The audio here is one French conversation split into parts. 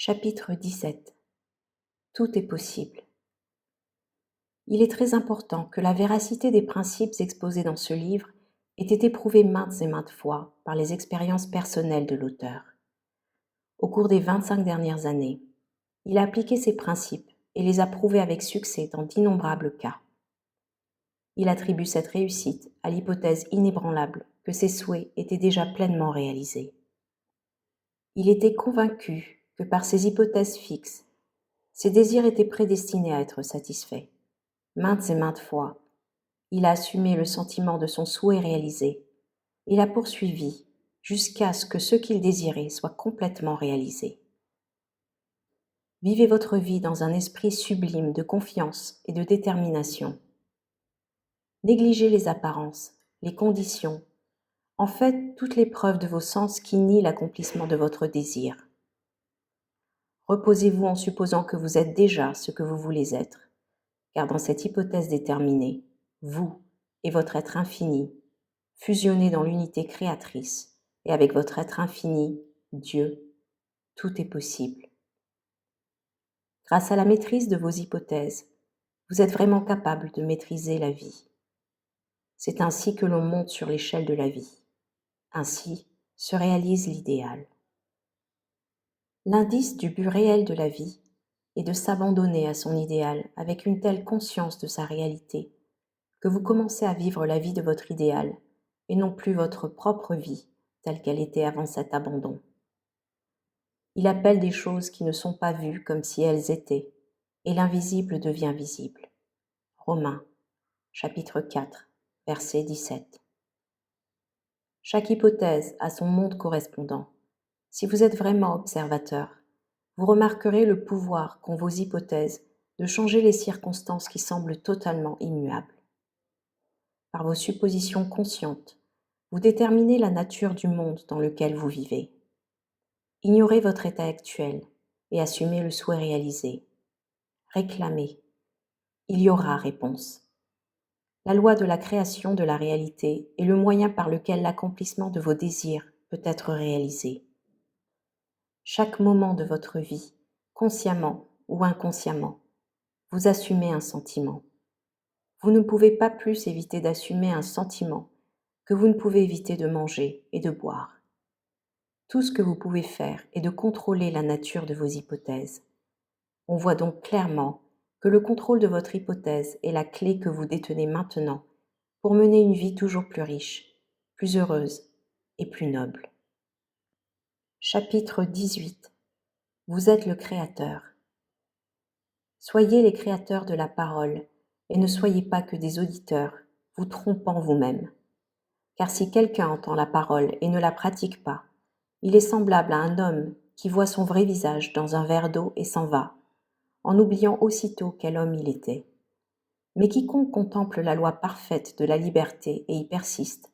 Chapitre 17. Tout est possible. Il est très important que la véracité des principes exposés dans ce livre ait été prouvée maintes et maintes fois par les expériences personnelles de l'auteur. Au cours des 25 dernières années, il a appliqué ces principes et les a prouvés avec succès dans d'innombrables cas. Il attribue cette réussite à l'hypothèse inébranlable que ses souhaits étaient déjà pleinement réalisés. Il était convaincu que par ces hypothèses fixes, ses désirs étaient prédestinés à être satisfaits. Maintes et maintes fois, il a assumé le sentiment de son souhait réalisé et l'a poursuivi jusqu'à ce que ce qu'il désirait soit complètement réalisé. Vivez votre vie dans un esprit sublime de confiance et de détermination. Négligez les apparences, les conditions, en fait toutes les preuves de vos sens qui nient l'accomplissement de votre désir. Reposez-vous en supposant que vous êtes déjà ce que vous voulez être, car dans cette hypothèse déterminée, vous et votre être infini, fusionnés dans l'unité créatrice, et avec votre être infini, Dieu, tout est possible. Grâce à la maîtrise de vos hypothèses, vous êtes vraiment capable de maîtriser la vie. C'est ainsi que l'on monte sur l'échelle de la vie. Ainsi se réalise l'idéal. L'indice du but réel de la vie est de s'abandonner à son idéal avec une telle conscience de sa réalité que vous commencez à vivre la vie de votre idéal et non plus votre propre vie telle qu'elle était avant cet abandon. Il appelle des choses qui ne sont pas vues comme si elles étaient, et l'invisible devient visible. Romains, chapitre 4, verset 17. Chaque hypothèse a son monde correspondant. Si vous êtes vraiment observateur, vous remarquerez le pouvoir qu'ont vos hypothèses de changer les circonstances qui semblent totalement immuables. Par vos suppositions conscientes, vous déterminez la nature du monde dans lequel vous vivez. Ignorez votre état actuel et assumez le souhait réalisé. Réclamez. Il y aura réponse. La loi de la création de la réalité est le moyen par lequel l'accomplissement de vos désirs peut être réalisé. Chaque moment de votre vie, consciemment ou inconsciemment, vous assumez un sentiment. Vous ne pouvez pas plus éviter d'assumer un sentiment que vous ne pouvez éviter de manger et de boire. Tout ce que vous pouvez faire est de contrôler la nature de vos hypothèses. On voit donc clairement que le contrôle de votre hypothèse est la clé que vous détenez maintenant pour mener une vie toujours plus riche, plus heureuse et plus noble. Chapitre 18. Vous êtes le créateur. Soyez les créateurs de la parole et ne soyez pas que des auditeurs, vous trompant vous-même. Car si quelqu'un entend la parole et ne la pratique pas, il est semblable à un homme qui voit son vrai visage dans un verre d'eau et s'en va, en oubliant aussitôt quel homme il était. Mais quiconque contemple la loi parfaite de la liberté et y persiste,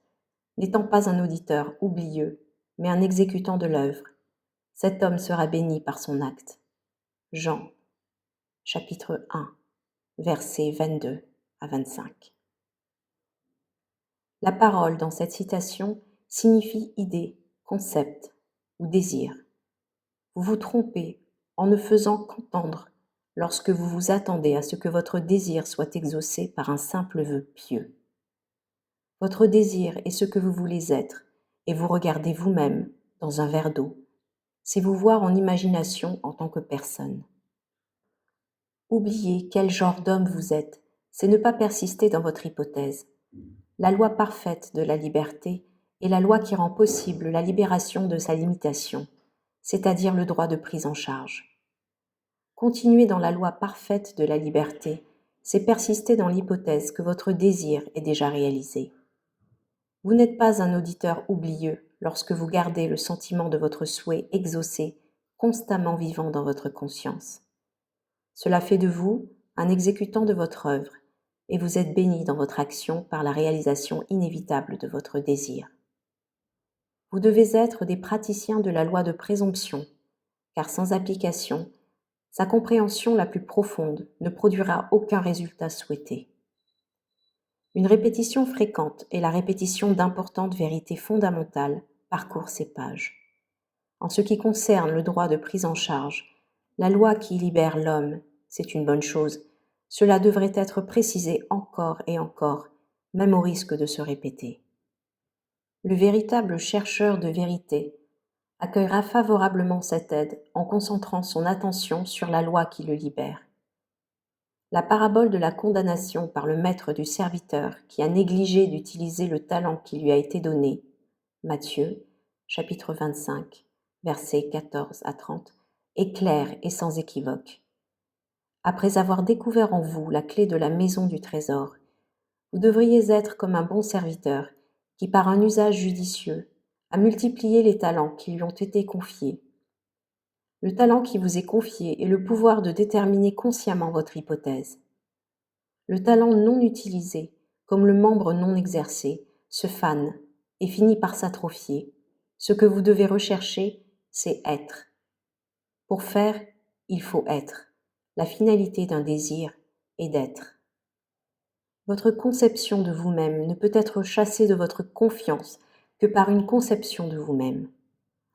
n'étant pas un auditeur oublieux, mais un exécutant de l'œuvre, cet homme sera béni par son acte. Jean, chapitre 1, versets 22 à 25. La parole dans cette citation signifie idée, concept ou désir. Vous vous trompez en ne faisant qu'entendre lorsque vous vous attendez à ce que votre désir soit exaucé par un simple vœu pieux. Votre désir est ce que vous voulez être, et vous regardez vous-même dans un verre d'eau. C'est vous voir en imagination en tant que personne. Oubliez quel genre d'homme vous êtes, c'est ne pas persister dans votre hypothèse. La loi parfaite de la liberté est la loi qui rend possible la libération de sa limitation, c'est-à-dire le droit de prise en charge. Continuer dans la loi parfaite de la liberté, c'est persister dans l'hypothèse que votre désir est déjà réalisé. Vous n'êtes pas un auditeur oublieux lorsque vous gardez le sentiment de votre souhait exaucé constamment vivant dans votre conscience. Cela fait de vous un exécutant de votre œuvre et vous êtes béni dans votre action par la réalisation inévitable de votre désir. Vous devez être des praticiens de la loi de présomption, car sans application, sa compréhension la plus profonde ne produira aucun résultat souhaité. Une répétition fréquente et la répétition d'importantes vérités fondamentales parcourent ces pages. En ce qui concerne le droit de prise en charge, La loi qui libère l'homme, c'est une bonne chose. Cela devrait être précisé encore et encore, même au risque de se répéter. Le véritable chercheur de vérité accueillera favorablement cette aide en concentrant son attention sur la loi qui le libère. La parabole de la condamnation par le maître du serviteur qui a négligé d'utiliser le talent qui lui a été donné, Matthieu, chapitre 25, versets 14 à 30, est claire et sans équivoque. Après avoir découvert en vous la clé de la maison du trésor, vous devriez être comme un bon serviteur qui, par un usage judicieux, a multiplié les talents qui lui ont été confiés. Le talent qui vous est confié est le pouvoir de déterminer consciemment votre hypothèse. Le talent non utilisé, comme le membre non exercé, se fane et finit par s'atrophier. Ce que vous devez rechercher, c'est être. Pour faire, il faut être. La finalité d'un désir est d'être. Votre conception de vous-même ne peut être chassée de votre confiance que par une conception de vous-même.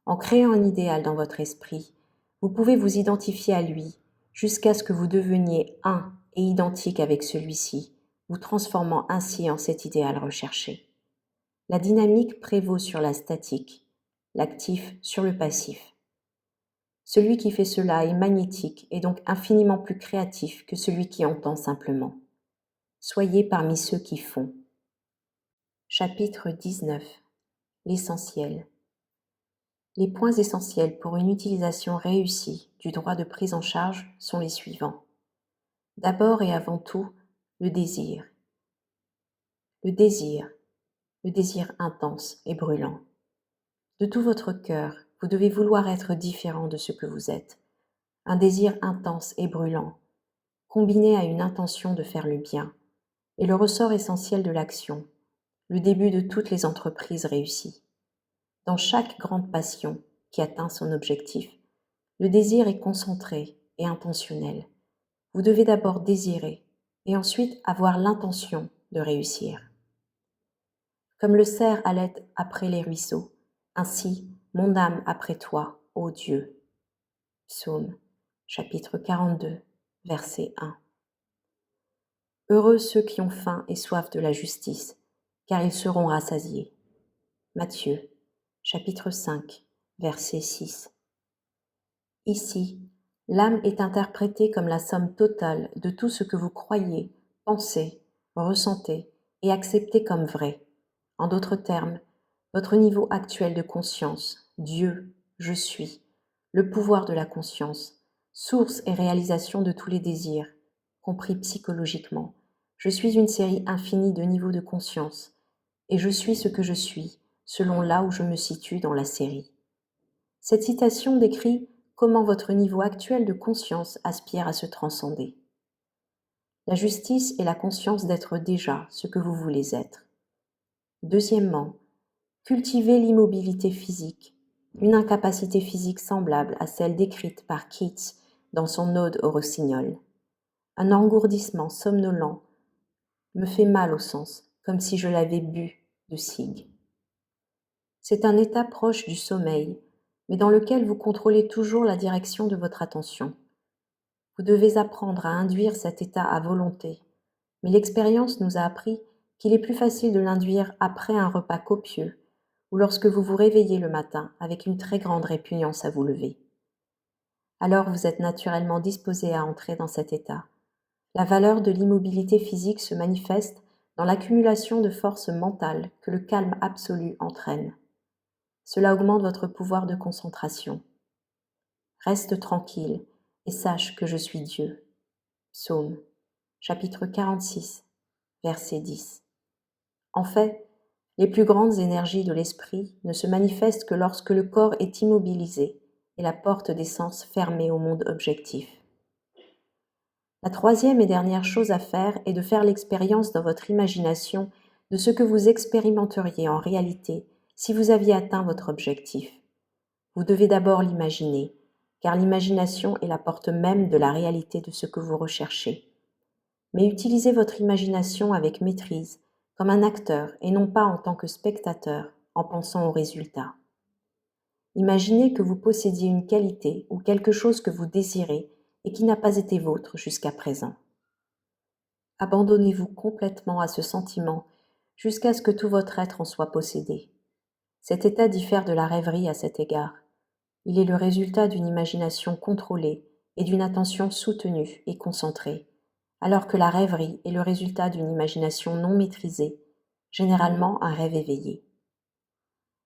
En créant un idéal dans votre esprit, vous pouvez vous identifier à lui jusqu'à ce que vous deveniez un et identique avec celui-ci, vous transformant ainsi en cet idéal recherché. La dynamique prévaut sur la statique, l'actif sur le passif. Celui qui fait cela est magnétique et donc infiniment plus créatif que celui qui entend simplement. Soyez parmi ceux qui font. Chapitre 19. L'essentiel. Les points essentiels pour une utilisation réussie du droit de prise en charge sont les suivants. D'abord et avant tout, le désir. Le désir intense et brûlant. De tout votre cœur, vous devez vouloir être différent de ce que vous êtes. Un désir intense et brûlant, combiné à une intention de faire le bien, est le ressort essentiel de l'action, le début de toutes les entreprises réussies. Dans chaque grande passion qui atteint son objectif, le désir est concentré et intentionnel. Vous devez d'abord désirer et ensuite avoir l'intention de réussir. Comme le cerf allait après les ruisseaux, ainsi mon âme après toi, ô Dieu. Psaume, chapitre 42, verset 1. Heureux ceux qui ont faim et soif de la justice, car ils seront rassasiés. Matthieu, chapitre 5, verset 6. Ici, l'âme est interprétée comme la somme totale de tout ce que vous croyez, pensez, ressentez et acceptez comme vrai. En d'autres termes, votre niveau actuel de conscience, Dieu, je suis, le pouvoir de la conscience, source et réalisation de tous les désirs, compris psychologiquement. Je suis une série infinie de niveaux de conscience, et je suis ce que je suis, selon là où je me situe dans la série. Cette citation décrit comment votre niveau actuel de conscience aspire à se transcender. La justice est la conscience d'être déjà ce que vous voulez être. Deuxièmement, cultivez l'immobilité physique, une incapacité physique semblable à celle décrite par Keats dans son Ode au rossignol. Un engourdissement somnolent me fait mal au sens, comme si je l'avais bu de cygue. C'est un état proche du sommeil, mais dans lequel vous contrôlez toujours la direction de votre attention. Vous devez apprendre à induire cet état à volonté, mais l'expérience nous a appris qu'il est plus facile de l'induire après un repas copieux ou lorsque vous vous réveillez le matin avec une très grande répugnance à vous lever. Alors vous êtes naturellement disposé à entrer dans cet état. La valeur de l'immobilité physique se manifeste dans l'accumulation de forces mentales que le calme absolu entraîne. Cela augmente votre pouvoir de concentration. Reste tranquille et sache que je suis Dieu. Psaume, chapitre 46, verset 10. En fait, les plus grandes énergies de l'esprit ne se manifestent que lorsque le corps est immobilisé et la porte des sens fermée au monde objectif. La troisième et dernière chose à faire est de faire l'expérience dans votre imagination de ce que vous expérimenteriez en réalité si vous aviez atteint votre objectif. Vous devez d'abord l'imaginer, car l'imagination est la porte même de la réalité de ce que vous recherchez. Mais utilisez votre imagination avec maîtrise, comme un acteur et non pas en tant que spectateur, en pensant au résultat. Imaginez que vous possédiez une qualité ou quelque chose que vous désirez et qui n'a pas été vôtre jusqu'à présent. Abandonnez-vous complètement à ce sentiment jusqu'à ce que tout votre être en soit possédé. Cet état diffère de la rêverie à cet égard. Il est le résultat d'une imagination contrôlée et d'une attention soutenue et concentrée, alors que la rêverie est le résultat d'une imagination non maîtrisée, généralement un rêve éveillé.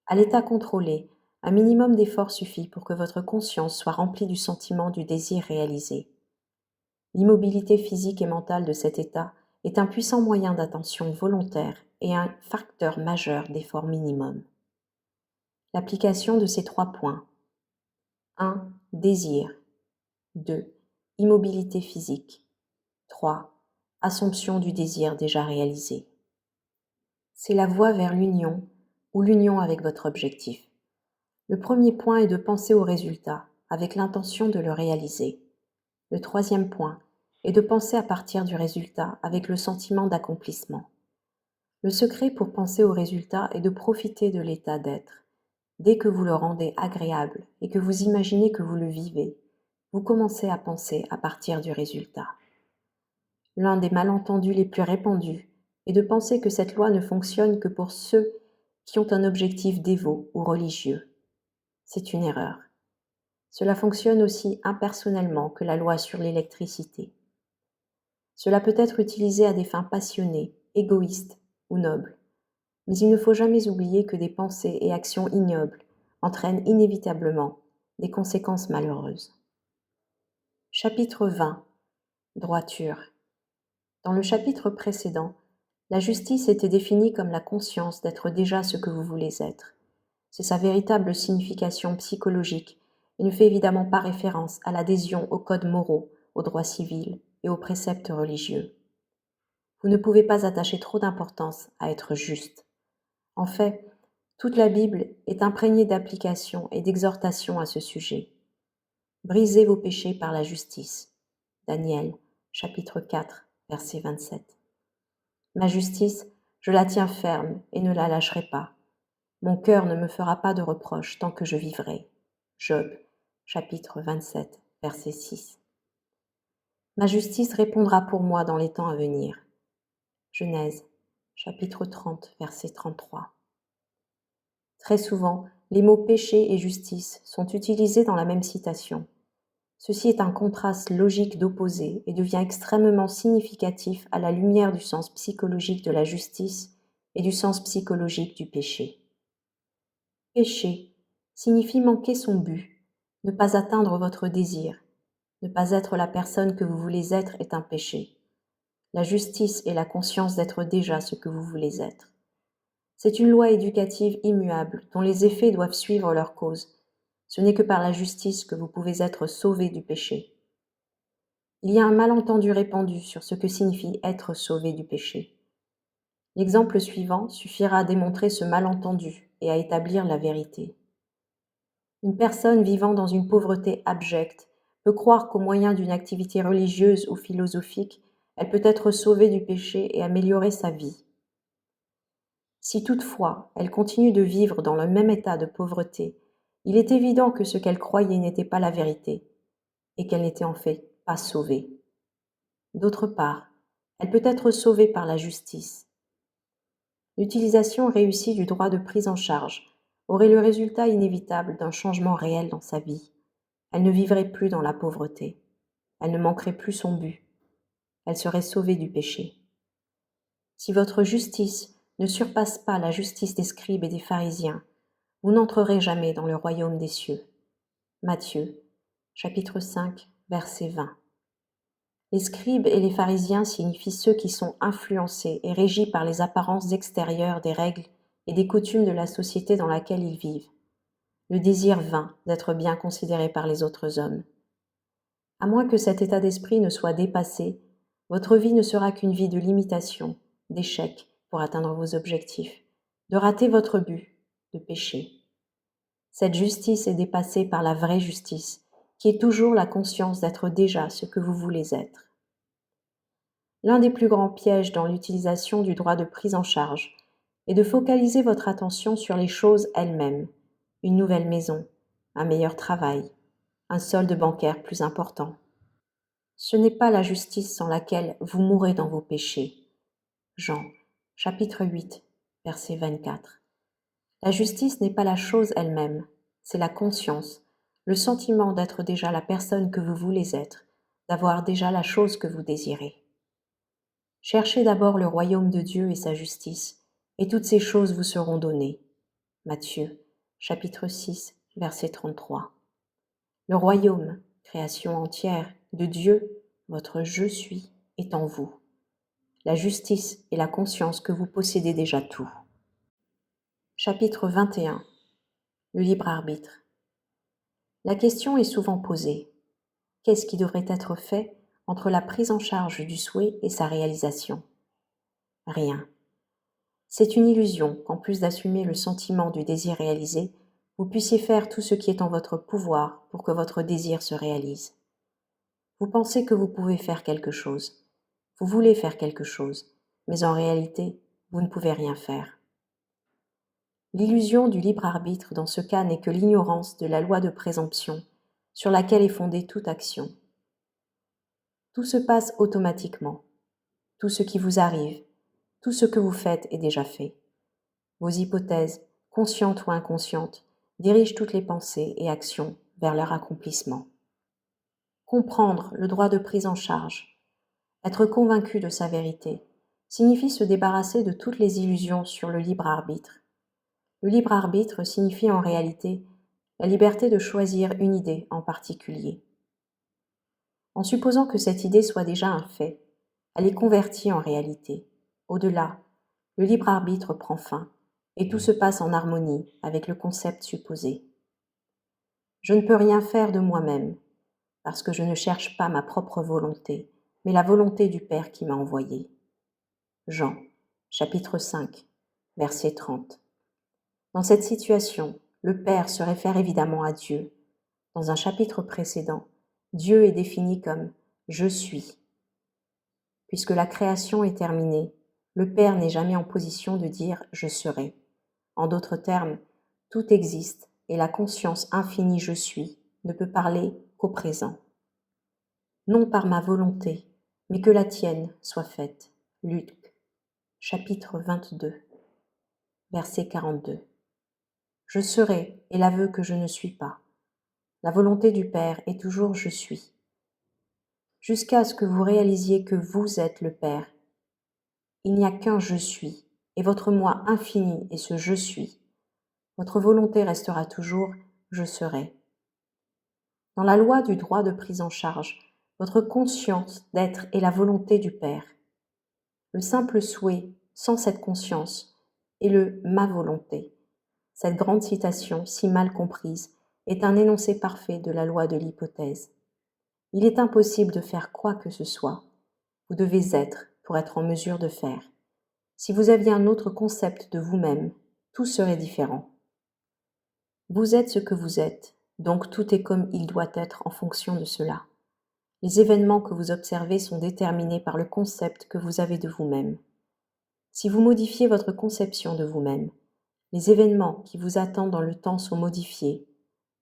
À l'état contrôlé, un minimum d'effort suffit pour que votre conscience soit remplie du sentiment du désir réalisé. L'immobilité physique et mentale de cet état est un puissant moyen d'attention volontaire et un facteur majeur d'effort minimum. L'application de ces 3 points. 1. Désir. 2. Immobilité physique. 3. Assomption du désir déjà réalisé. C'est la voie vers l'union ou l'union avec votre objectif. Le premier point est de penser au résultat avec l'intention de le réaliser. Le troisième point est de penser à partir du résultat avec le sentiment d'accomplissement. Le secret pour penser au résultat est de profiter de l'état d'être. Dès que vous le rendez agréable et que vous imaginez que vous le vivez, vous commencez à penser à partir du résultat. L'un des malentendus les plus répandus est de penser que cette loi ne fonctionne que pour ceux qui ont un objectif dévot ou religieux. C'est une erreur. Cela fonctionne aussi impersonnellement que la loi sur l'électricité. Cela peut être utilisé à des fins passionnées, égoïstes ou nobles. Mais il ne faut jamais oublier que des pensées et actions ignobles entraînent inévitablement des conséquences malheureuses. Chapitre 20. Droiture. Dans le chapitre précédent, la justice était définie comme la conscience d'être déjà ce que vous voulez être. C'est sa véritable signification psychologique et ne fait évidemment pas référence à l'adhésion aux codes moraux, aux droits civils et aux préceptes religieux. Vous ne pouvez pas attacher trop d'importance à être juste. En fait, toute la Bible est imprégnée d'applications et d'exhortations à ce sujet. Brisez vos péchés par la justice. Daniel, chapitre 4, verset 27. Ma justice, je la tiens ferme et ne la lâcherai pas. Mon cœur ne me fera pas de reproche tant que je vivrai. Job, chapitre 27, verset 6. Ma justice répondra pour moi dans les temps à venir. Genèse, chapitre 30, verset 33. Très souvent, les mots péché et justice sont utilisés dans la même citation. Ceci est un contraste logique d'opposés et devient extrêmement significatif à la lumière du sens psychologique de la justice et du sens psychologique du péché. Pécher signifie manquer son but, ne pas atteindre votre désir, ne pas être la personne que vous voulez être est un péché. La justice est la conscience d'être déjà ce que vous voulez être. C'est une loi éducative immuable dont les effets doivent suivre leur cause. Ce n'est que par la justice que vous pouvez être sauvé du péché. Il y a un malentendu répandu sur ce que signifie être sauvé du péché. L'exemple suivant suffira à démontrer ce malentendu et à établir la vérité. Une personne vivant dans une pauvreté abjecte peut croire qu'au moyen d'une activité religieuse ou philosophique, elle peut être sauvée du péché et améliorer sa vie. Si toutefois elle continue de vivre dans le même état de pauvreté, il est évident que ce qu'elle croyait n'était pas la vérité et qu'elle n'était en fait pas sauvée. D'autre part, elle peut être sauvée par la justice. L'utilisation réussie du droit de prise en charge aurait le résultat inévitable d'un changement réel dans sa vie. Elle ne vivrait plus dans la pauvreté. Elle ne manquerait plus son but. Elle serait sauvée du péché. Si votre justice ne surpasse pas la justice des scribes et des pharisiens, vous n'entrerez jamais dans le royaume des cieux. Matthieu, chapitre 5, verset 20. Les scribes et les pharisiens signifient ceux qui sont influencés et régis par les apparences extérieures des règles et des coutumes de la société dans laquelle ils vivent. Le désir vain d'être bien considéré par les autres hommes. À moins que cet état d'esprit ne soit dépassé, votre vie ne sera qu'une vie de limitation, d'échec pour atteindre vos objectifs, de rater votre but, de pécher. Cette justice est dépassée par la vraie justice, qui est toujours la conscience d'être déjà ce que vous voulez être. L'un des plus grands pièges dans l'utilisation du droit de prise en charge est de focaliser votre attention sur les choses elles-mêmes, une nouvelle maison, un meilleur travail, un solde bancaire plus important. Ce n'est pas la justice sans laquelle vous mourrez dans vos péchés. Jean, chapitre 8, verset 24. La justice n'est pas la chose elle-même, c'est la conscience, le sentiment d'être déjà la personne que vous voulez être, d'avoir déjà la chose que vous désirez. Cherchez d'abord le royaume de Dieu et sa justice, et toutes ces choses vous seront données. Matthieu, chapitre 6, verset 33. Le royaume, création entière, de Dieu, votre je suis, est en vous. La justice et la conscience que vous possédez déjà tout. Chapitre 21. Le libre arbitre. La question est souvent posée. Qu'est-ce qui devrait être fait entre la prise en charge du souhait et sa réalisation? Rien. C'est une illusion qu'en plus d'assumer le sentiment du désir réalisé, vous puissiez faire tout ce qui est en votre pouvoir pour que votre désir se réalise. Vous pensez que vous pouvez faire quelque chose. Vous voulez faire quelque chose, mais en réalité, vous ne pouvez rien faire. L'illusion du libre arbitre dans ce cas n'est que l'ignorance de la loi de présomption sur laquelle est fondée toute action. Tout se passe automatiquement. Tout ce qui vous arrive, tout ce que vous faites est déjà fait. Vos hypothèses, conscientes ou inconscientes, dirigent toutes les pensées et actions vers leur accomplissement. Comprendre le droit de prise en charge, être convaincu de sa vérité, signifie se débarrasser de toutes les illusions sur le libre arbitre. Le libre arbitre signifie en réalité la liberté de choisir une idée en particulier. En supposant que cette idée soit déjà un fait, elle est convertie en réalité. Au-delà, le libre arbitre prend fin, et tout se passe en harmonie avec le concept supposé. Je ne peux rien faire de moi-même, parce que je ne cherche pas ma propre volonté, mais la volonté du Père qui m'a envoyé. Jean, chapitre 5, verset 30. Dans cette situation, le Père se réfère évidemment à Dieu. Dans un chapitre précédent, Dieu est défini comme « Je suis ». Puisque la création est terminée, le Père n'est jamais en position de dire « Je serai ». En d'autres termes, tout existe et la conscience infinie « Je suis » ne peut parler qu'au présent. Non par ma volonté, mais que la tienne soit faite. Luc, chapitre 22, verset 42. Je serai est l'aveu que je ne suis pas. La volonté du Père est toujours je suis. Jusqu'à ce que vous réalisiez que vous êtes le Père. Il n'y a qu'un je suis, et votre moi infini est ce je suis. Votre volonté restera toujours je serai. Dans la loi du droit de prise en charge, votre conscience d'être est la volonté du Père. Le simple souhait, sans cette conscience, est le ma volonté. Cette grande citation, si mal comprise, est un énoncé parfait de la loi de l'hypothèse. Il est impossible de faire quoi que ce soit. Vous devez être pour être en mesure de faire. Si vous aviez un autre concept de vous-même, tout serait différent. Vous êtes ce que vous êtes, donc tout est comme il doit être en fonction de cela. Les événements que vous observez sont déterminés par le concept que vous avez de vous-même. Si vous modifiez votre conception de vous-même, les événements qui vous attendent dans le temps sont modifiés,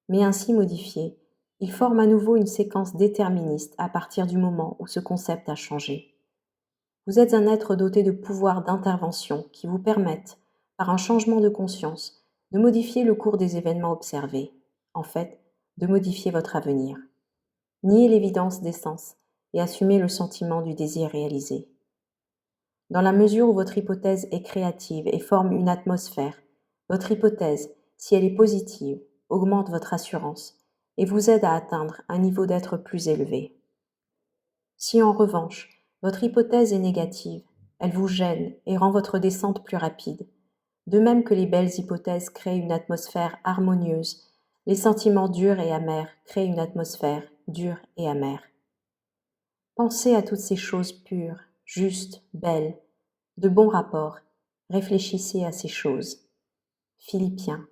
mais ainsi modifiés, ils forment à nouveau une séquence déterministe à partir du moment où ce concept a changé. Vous êtes un être doté de pouvoirs d'intervention qui vous permettent, par un changement de conscience, de modifier le cours des événements observés, en fait, de modifier votre avenir. Niez l'évidence des sens et assumez le sentiment du désir réalisé. Dans la mesure où votre hypothèse est créative et forme une atmosphère, votre hypothèse, si elle est positive, augmente votre assurance et vous aide à atteindre un niveau d'être plus élevé. Si en revanche, votre hypothèse est négative, elle vous gêne et rend votre descente plus rapide. De même que les belles hypothèses créent une atmosphère harmonieuse, les sentiments durs et amers créent une atmosphère dure et amère. Pensez à toutes ces choses pures, justes, belles, de bons rapports. Réfléchissez à ces choses. Philippiens,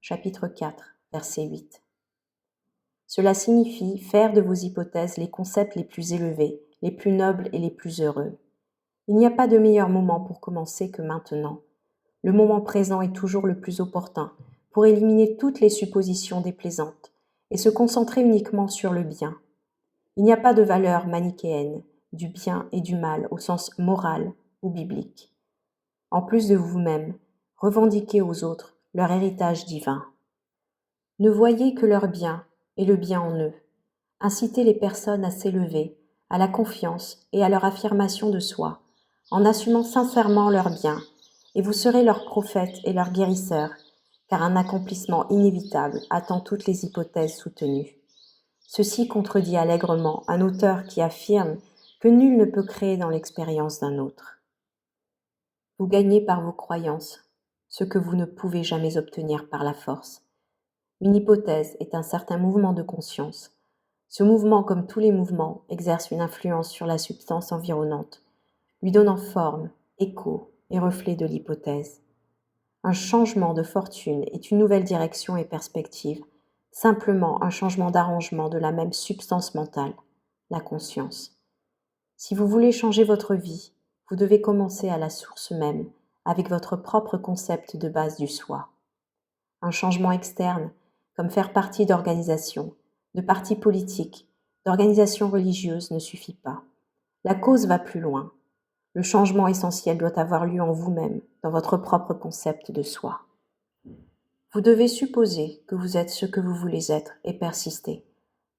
chapitre 4, verset 8. Cela signifie faire de vos hypothèses les concepts les plus élevés, les plus nobles et les plus heureux. Il n'y a pas de meilleur moment pour commencer que maintenant. Le moment présent est toujours le plus opportun pour éliminer toutes les suppositions déplaisantes et se concentrer uniquement sur le bien. Il n'y a pas de valeur manichéenne du bien et du mal au sens moral ou biblique. En plus de vous-même, revendiquez aux autres leur héritage divin. Ne voyez que leur bien et le bien en eux. Incitez les personnes à s'élever, à la confiance et à leur affirmation de soi, en assumant sincèrement leur bien, et vous serez leur prophète et leur guérisseur, car un accomplissement inévitable attend toutes les hypothèses soutenues. Ceci contredit allègrement un auteur qui affirme que nul ne peut créer dans l'expérience d'un autre. Vous gagnez par vos croyances ce que vous ne pouvez jamais obtenir par la force. Une hypothèse est un certain mouvement de conscience. Ce mouvement, comme tous les mouvements, exerce une influence sur la substance environnante, lui donnant forme, écho et reflet de l'hypothèse. Un changement de fortune est une nouvelle direction et perspective, simplement un changement d'arrangement de la même substance mentale, la conscience. Si vous voulez changer votre vie, vous devez commencer à la source même, avec votre propre concept de base du soi. Un changement externe, comme faire partie d'organisations, de partis politiques, d'organisations religieuses ne suffit pas. La cause va plus loin. Le changement essentiel doit avoir lieu en vous-même, dans votre propre concept de soi. Vous devez supposer que vous êtes ce que vous voulez être et persister,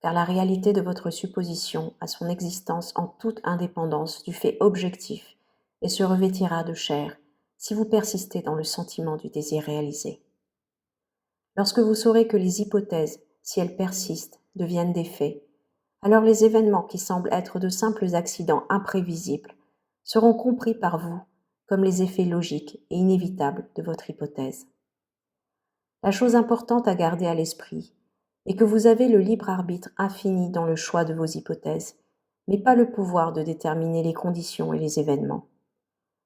car la réalité de votre supposition a son existence en toute indépendance du fait objectif et se revêtira de chair si vous persistez dans le sentiment du désir réalisé. Lorsque vous saurez que les hypothèses, si elles persistent, deviennent des faits, alors les événements qui semblent être de simples accidents imprévisibles seront compris par vous comme les effets logiques et inévitables de votre hypothèse. La chose importante à garder à l'esprit est que vous avez le libre arbitre infini dans le choix de vos hypothèses, mais pas le pouvoir de déterminer les conditions et les événements.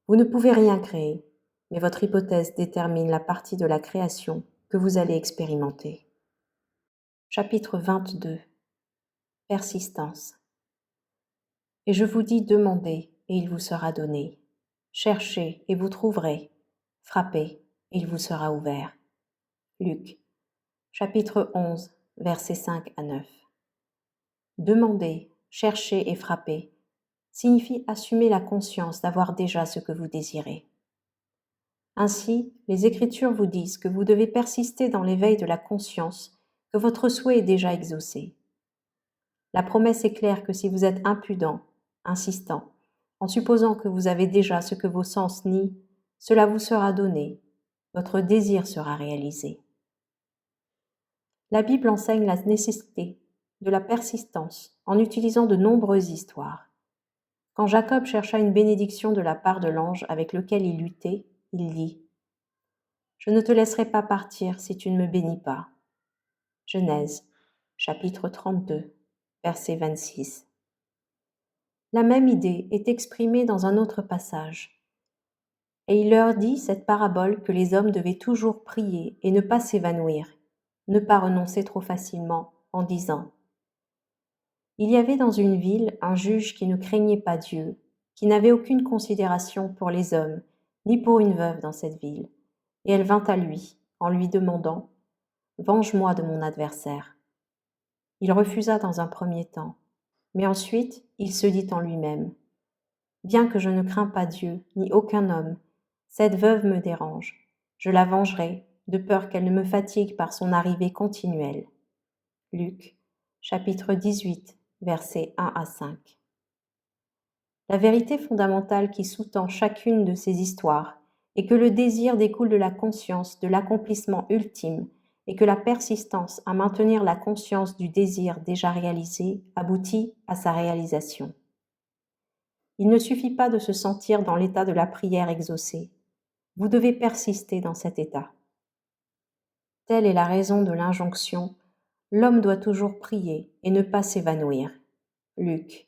Vous ne pouvez rien créer, mais votre hypothèse détermine la partie de la création que vous allez expérimenter. Chapitre 22. Persistance. Et je vous dis, demandez, et il vous sera donné. Cherchez, et vous trouverez. Frappez, et il vous sera ouvert. Luc, chapitre 11, versets 5 à 9. Demander, chercher et frapper signifie assumer la conscience d'avoir déjà ce que vous désirez. Ainsi, les Écritures vous disent que vous devez persister dans l'éveil de la conscience que votre souhait est déjà exaucé. La promesse est claire que si vous êtes impudent, insistant, en supposant que vous avez déjà ce que vos sens nient, cela vous sera donné, votre désir sera réalisé. La Bible enseigne la nécessité de la persistance en utilisant de nombreuses histoires. Quand Jacob chercha une bénédiction de la part de l'ange avec lequel il luttait, il dit « Je ne te laisserai pas partir si tu ne me bénis pas. » Genèse, chapitre 32, verset 26. La même idée est exprimée dans un autre passage. Et il leur dit cette parabole que les hommes devaient toujours prier et ne pas s'évanouir, ne pas renoncer trop facilement en disant « Il y avait dans une ville un juge qui ne craignait pas Dieu, qui n'avait aucune considération pour les hommes, ni pour une veuve dans cette ville. Et elle vint à lui, en lui demandant « Venge-moi de mon adversaire. » Il refusa dans un premier temps, mais ensuite il se dit en lui-même « Bien que je ne crains pas Dieu, ni aucun homme, cette veuve me dérange. Je la vengerai, de peur qu'elle ne me fatigue par son arrivée continuelle. » Luc, chapitre 18, versets 1 à 5. La vérité fondamentale qui sous-tend chacune de ces histoires est que le désir découle de la conscience de l'accomplissement ultime et que la persistance à maintenir la conscience du désir déjà réalisé aboutit à sa réalisation. Il ne suffit pas de se sentir dans l'état de la prière exaucée. Vous devez persister dans cet état. Telle est la raison de l'injonction « L'homme doit toujours prier et ne pas s'évanouir. » Luc,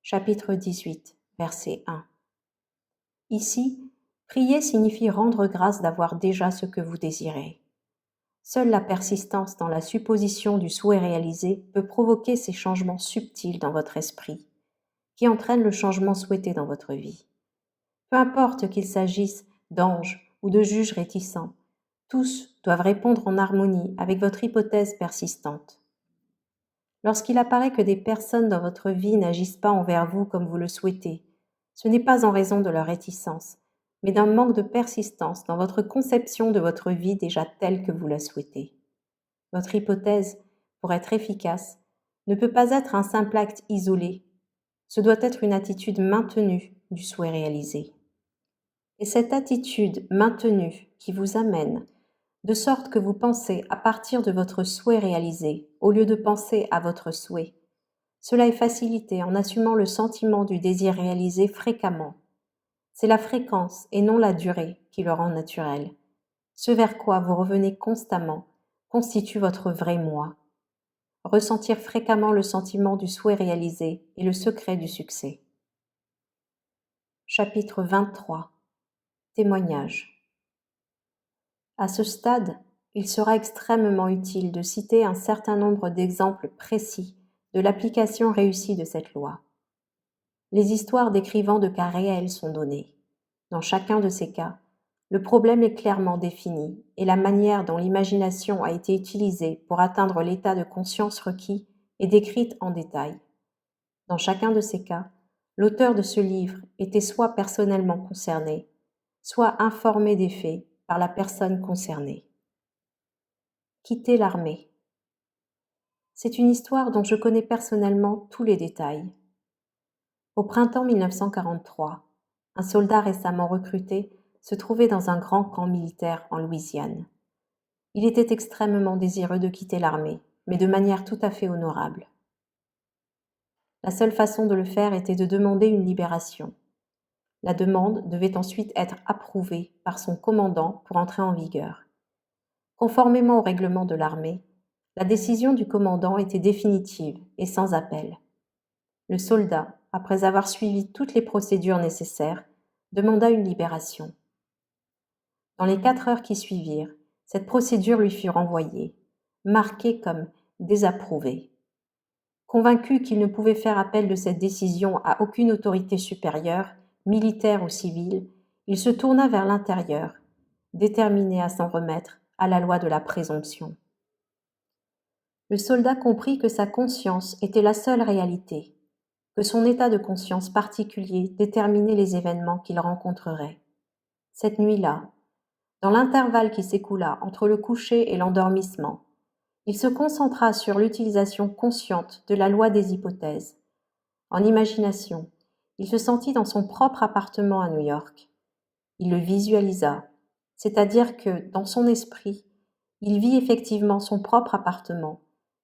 chapitre 18, verset 1. Ici, prier signifie rendre grâce d'avoir déjà ce que vous désirez. Seule la persistance dans la supposition du souhait réalisé peut provoquer ces changements subtils dans votre esprit, qui entraînent le changement souhaité dans votre vie. Peu importe qu'il s'agisse d'anges ou de juges réticents, Tous doivent répondre en harmonie avec votre hypothèse persistante. Lorsqu'il apparaît que des personnes dans votre vie n'agissent pas envers vous comme vous le souhaitez, ce n'est pas en raison de leur réticence, mais d'un manque de persistance dans votre conception de votre vie déjà telle que vous la souhaitez. Votre hypothèse, pour être efficace, ne peut pas être un simple acte isolé. Ce doit être une attitude maintenue du souhait réalisé. Et cette attitude maintenue qui vous amène, de sorte que vous pensez à partir de votre souhait réalisé, au lieu de penser à votre souhait. Cela est facilité en assumant le sentiment du désir réalisé fréquemment. C'est la fréquence et non la durée qui le rend naturel. Ce vers quoi vous revenez constamment constitue votre vrai moi. Ressentir fréquemment le sentiment du souhait réalisé est le secret du succès. Chapitre 23. Témoignage. À ce stade, il sera extrêmement utile de citer un certain nombre d'exemples précis de l'application réussie de cette loi. Les histoires décrivant de cas réels sont données. Dans chacun de ces cas, le problème est clairement défini et la manière dont l'imagination a été utilisée pour atteindre l'état de conscience requis est décrite en détail. Dans chacun de ces cas, l'auteur de ce livre était soit personnellement concerné, soit informé des faits par la personne concernée. Quitter l'armée. C'est une histoire dont je connais personnellement tous les détails. Au printemps 1943, un soldat récemment recruté se trouvait dans un grand camp militaire en Louisiane. Il était extrêmement désireux de quitter l'armée, mais de manière tout à fait honorable. La seule façon de le faire était de demander une libération. La demande devait ensuite être approuvée par son commandant pour entrer en vigueur. Conformément au règlement de l'armée, la décision du commandant était définitive et sans appel. Le soldat, après avoir suivi toutes les procédures nécessaires, demanda une libération. Dans les 4 heures qui suivirent, cette procédure lui fut renvoyée, marquée comme désapprouvée. Convaincu qu'il ne pouvait faire appel de cette décision à aucune autorité supérieure, militaire ou civile, il se tourna vers l'intérieur, déterminé à s'en remettre à la loi de la présomption. Le soldat comprit que sa conscience était la seule réalité, que son état de conscience particulier déterminait les événements qu'il rencontrerait. Cette nuit-là, dans l'intervalle qui s'écoula entre le coucher et l'endormissement, il se concentra sur l'utilisation consciente de la loi des hypothèses. En imagination, il se sentit dans son propre appartement à New York. Il le visualisa, c'est-à-dire que, dans son esprit, il vit effectivement son propre appartement,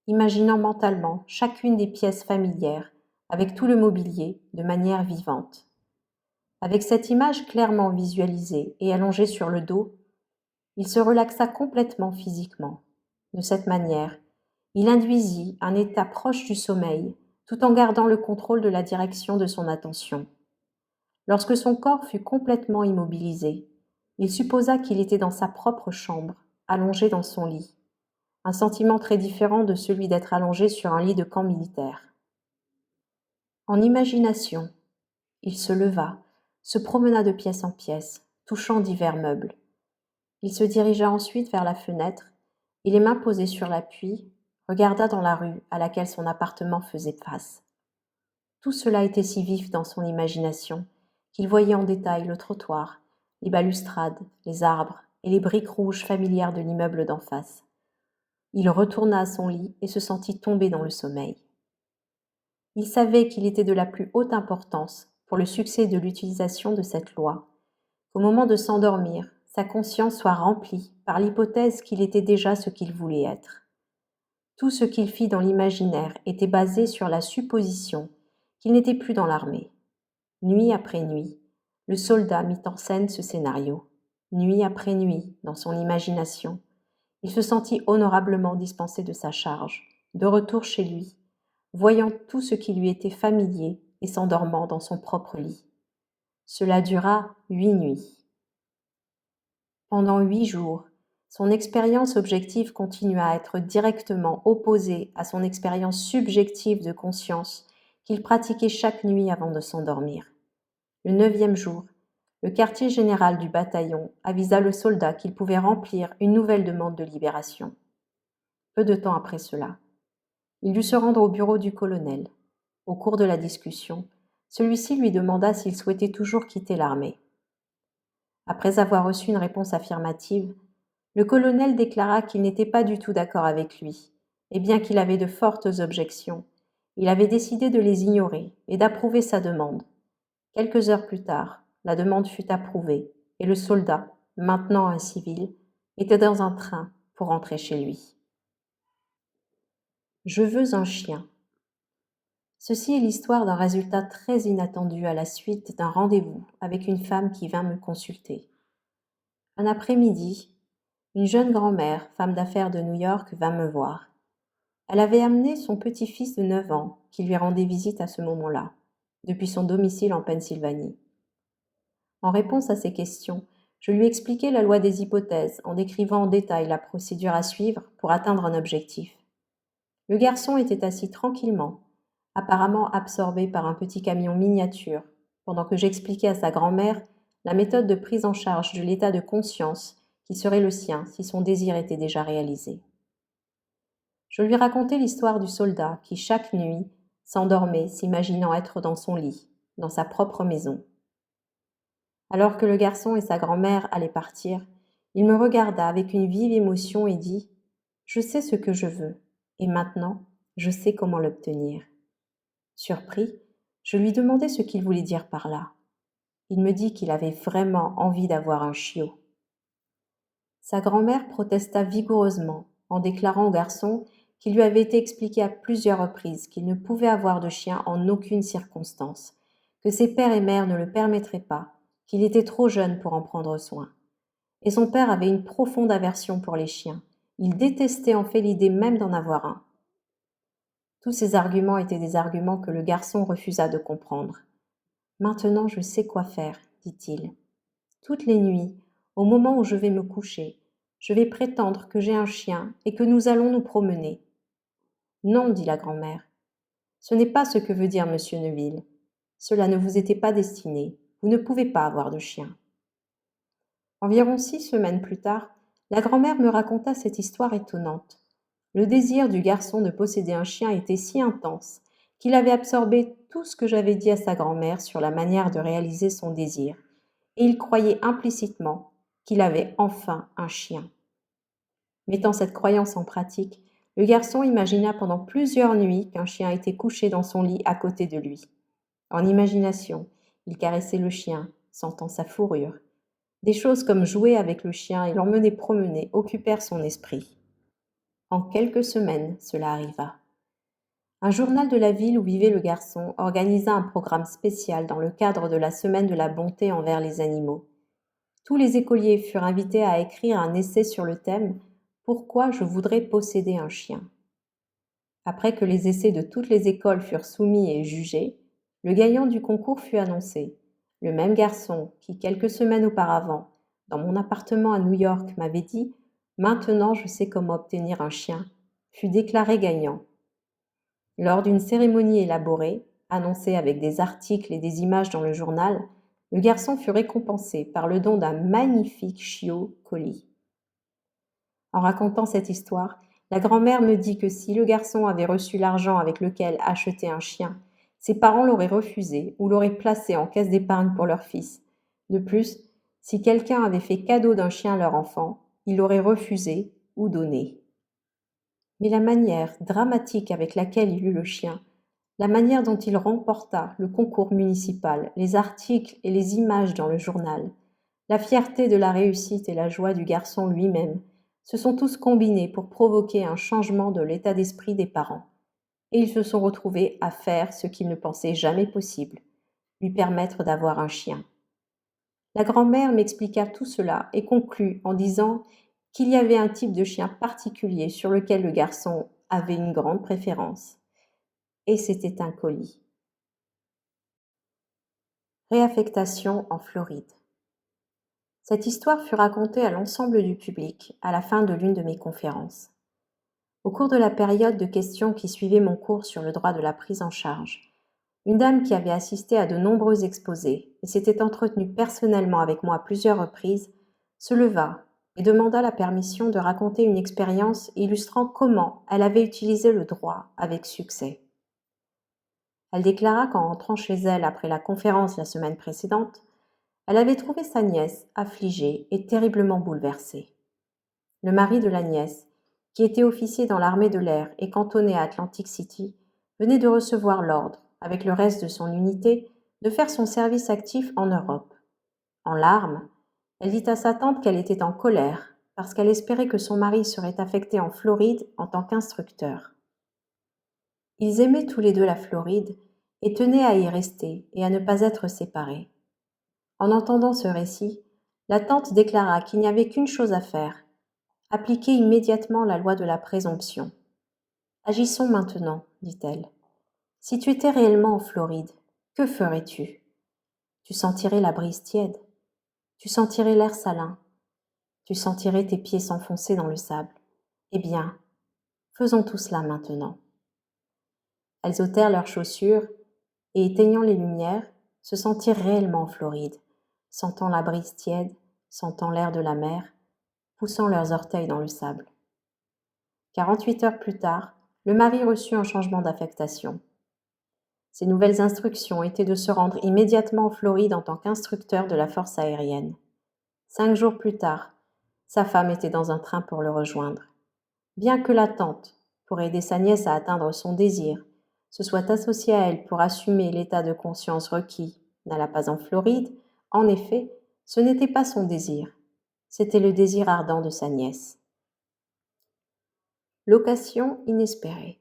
imaginant mentalement chacune des pièces familières, avec tout le mobilier, de manière vivante. Avec cette image clairement visualisée et allongée sur le dos, il se relaxa complètement physiquement. De cette manière, il induisit un état proche du sommeil, tout en gardant le contrôle de la direction de son attention. Lorsque son corps fut complètement immobilisé, il supposa qu'il était dans sa propre chambre, allongé dans son lit. Un sentiment très différent de celui d'être allongé sur un lit de camp militaire. En imagination, il se leva, se promena de pièce en pièce, touchant divers meubles. Il se dirigea ensuite vers la fenêtre et, les mains posées sur l'appui, regarda dans la rue à laquelle son appartement faisait face. Tout cela était si vif dans son imagination qu'il voyait en détail le trottoir, les balustrades, les arbres et les briques rouges familières de l'immeuble d'en face. Il retourna à son lit et se sentit tomber dans le sommeil. Il savait qu'il était de la plus haute importance pour le succès de l'utilisation de cette loi, qu'au moment de s'endormir, sa conscience soit remplie par l'hypothèse qu'il était déjà ce qu'il voulait être. Tout ce qu'il fit dans l'imaginaire était basé sur la supposition qu'il n'était plus dans l'armée. Nuit après nuit, le soldat mit en scène ce scénario. Nuit après nuit, dans son imagination, il se sentit honorablement dispensé de sa charge, de retour chez lui, voyant tout ce qui lui était familier et s'endormant dans son propre lit. Cela dura 8 nuits. Pendant 8 jours, son expérience objective continua à être directement opposée à son expérience subjective de conscience qu'il pratiquait chaque nuit avant de s'endormir. Le 9e jour, le quartier général du bataillon avisa le soldat qu'il pouvait remplir une nouvelle demande de libération. Peu de temps après cela, il dut se rendre au bureau du colonel. Au cours de la discussion, celui-ci lui demanda s'il souhaitait toujours quitter l'armée. Après avoir reçu une réponse affirmative, le colonel déclara qu'il n'était pas du tout d'accord avec lui, et bien qu'il avait de fortes objections, il avait décidé de les ignorer et d'approuver sa demande. Quelques heures plus tard, la demande fut approuvée, et le soldat, maintenant un civil, était dans un train pour rentrer chez lui. Je veux un chien. Ceci est l'histoire d'un résultat très inattendu à la suite d'un rendez-vous avec une femme qui vint me consulter. Un après-midi, une jeune grand-mère, femme d'affaires de New York, vint me voir. Elle avait amené son petit-fils de 9 ans, qui lui rendait visite à ce moment-là, depuis son domicile en Pennsylvanie. En réponse à ses questions, je lui expliquai la loi des hypothèses en décrivant en détail la procédure à suivre pour atteindre un objectif. Le garçon était assis tranquillement, apparemment absorbé par un petit camion miniature, pendant que j'expliquais à sa grand-mère la méthode de prise en charge de l'état de conscience qui serait le sien si son désir était déjà réalisé. Je lui racontai l'histoire du soldat qui, chaque nuit, s'endormait s'imaginant être dans son lit, dans sa propre maison. Alors que le garçon et sa grand-mère allaient partir, il me regarda avec une vive émotion et dit « Je sais ce que je veux, et maintenant, je sais comment l'obtenir. » Surpris, je lui demandai ce qu'il voulait dire par là. Il me dit qu'il avait vraiment envie d'avoir un chiot. Sa grand-mère protesta vigoureusement en déclarant au garçon qu'il lui avait été expliqué à plusieurs reprises qu'il ne pouvait avoir de chien en aucune circonstance, que ses père et mère ne le permettraient pas, qu'il était trop jeune pour en prendre soin. Et son père avait une profonde aversion pour les chiens. Il détestait en fait l'idée même d'en avoir un. Tous ces arguments étaient des arguments que le garçon refusa de comprendre. « Maintenant je sais quoi faire, dit-il. Toutes les nuits, au moment où je vais me coucher, je vais prétendre que j'ai un chien et que nous allons nous promener. » « Non, dit la grand-mère. Ce n'est pas ce que veut dire monsieur Neville. Cela ne vous était pas destiné. Vous ne pouvez pas avoir de chien. » Environ 6 semaines plus tard, la grand-mère me raconta cette histoire étonnante. Le désir du garçon de posséder un chien était si intense qu'il avait absorbé tout ce que j'avais dit à sa grand-mère sur la manière de réaliser son désir, et il croyait implicitement qu'il avait enfin un chien. Mettant cette croyance en pratique, le garçon imagina pendant plusieurs nuits qu'un chien était couché dans son lit à côté de lui. En imagination, il caressait le chien, sentant sa fourrure. Des choses comme jouer avec le chien et l'emmener promener occupèrent son esprit. En quelques semaines, cela arriva. Un journal de la ville où vivait le garçon organisa un programme spécial dans le cadre de la semaine de la bonté envers les animaux. Tous les écoliers furent invités à écrire un essai sur le thème « Pourquoi je voudrais posséder un chien ?» Après que les essais de toutes les écoles furent soumis et jugés, le gagnant du concours fut annoncé. Le même garçon qui, quelques semaines auparavant, dans mon appartement à New York, m'avait dit « Maintenant je sais comment obtenir un chien », fut déclaré gagnant. Lors d'une cérémonie élaborée, annoncée avec des articles et des images dans le journal, le garçon fut récompensé par le don d'un magnifique chiot collie. En racontant cette histoire, la grand-mère me dit que si le garçon avait reçu l'argent avec lequel acheter un chien, ses parents l'auraient refusé ou l'auraient placé en caisse d'épargne pour leur fils. De plus, si quelqu'un avait fait cadeau d'un chien à leur enfant, il l'aurait refusé ou donné. Mais la manière dramatique avec laquelle il eut le chien, la manière dont il remporta le concours municipal, les articles et les images dans le journal, la fierté de la réussite et la joie du garçon lui-même, se sont tous combinés pour provoquer un changement de l'état d'esprit des parents. Et ils se sont retrouvés à faire ce qu'ils ne pensaient jamais possible, lui permettre d'avoir un chien. La grand-mère m'expliqua tout cela et conclut en disant qu'il y avait un type de chien particulier sur lequel le garçon avait une grande préférence. Et c'était un collie. Réaffectation en Floride. Cette histoire fut racontée à l'ensemble du public à la fin de l'une de mes conférences. Au cours de la période de questions qui suivait mon cours sur le droit de la prise en charge, Une dame qui avait assisté à de nombreux exposés et s'était entretenue personnellement avec moi à plusieurs reprises, se leva et demanda la permission de raconter une expérience illustrant comment elle avait utilisé le droit avec succès. Elle déclara qu'en rentrant chez elle après la conférence la semaine précédente, elle avait trouvé sa nièce affligée et terriblement bouleversée. Le mari de la nièce, qui était officier dans l'armée de l'air et cantonné à Atlantic City, venait de recevoir l'ordre, avec le reste de son unité, de faire son service actif en Europe. En larmes, elle dit à sa tante qu'elle était en colère parce qu'elle espérait que son mari serait affecté en Floride en tant qu'instructeur. Ils aimaient tous les deux la Floride et tenaient à y rester et à ne pas être séparés. En entendant ce récit, la tante déclara qu'il n'y avait qu'une chose à faire, appliquer immédiatement la loi de la présomption. Agissons maintenant, dit-elle. Si tu étais réellement en Floride, que ferais-tu? Tu sentirais la brise tiède, tu sentirais l'air salin, tu sentirais tes pieds s'enfoncer dans le sable. Eh bien, faisons tout cela maintenant. Elles ôtèrent leurs chaussures et, éteignant les lumières, se sentirent réellement en Floride, sentant la brise tiède, sentant l'air de la mer, poussant leurs orteils dans le sable. 48 heures plus tard, le mari reçut un changement d'affectation. Ses nouvelles instructions étaient de se rendre immédiatement en Floride en tant qu'instructeur de la force aérienne. 5 jours plus tard, sa femme était dans un train pour le rejoindre. Bien que la tante, pour aider sa nièce à atteindre son désir, se soit associée à elle pour assumer l'état de conscience requis, n'alla pas en Floride, en effet, ce n'était pas son désir, c'était le désir ardent de sa nièce. Location inespérée.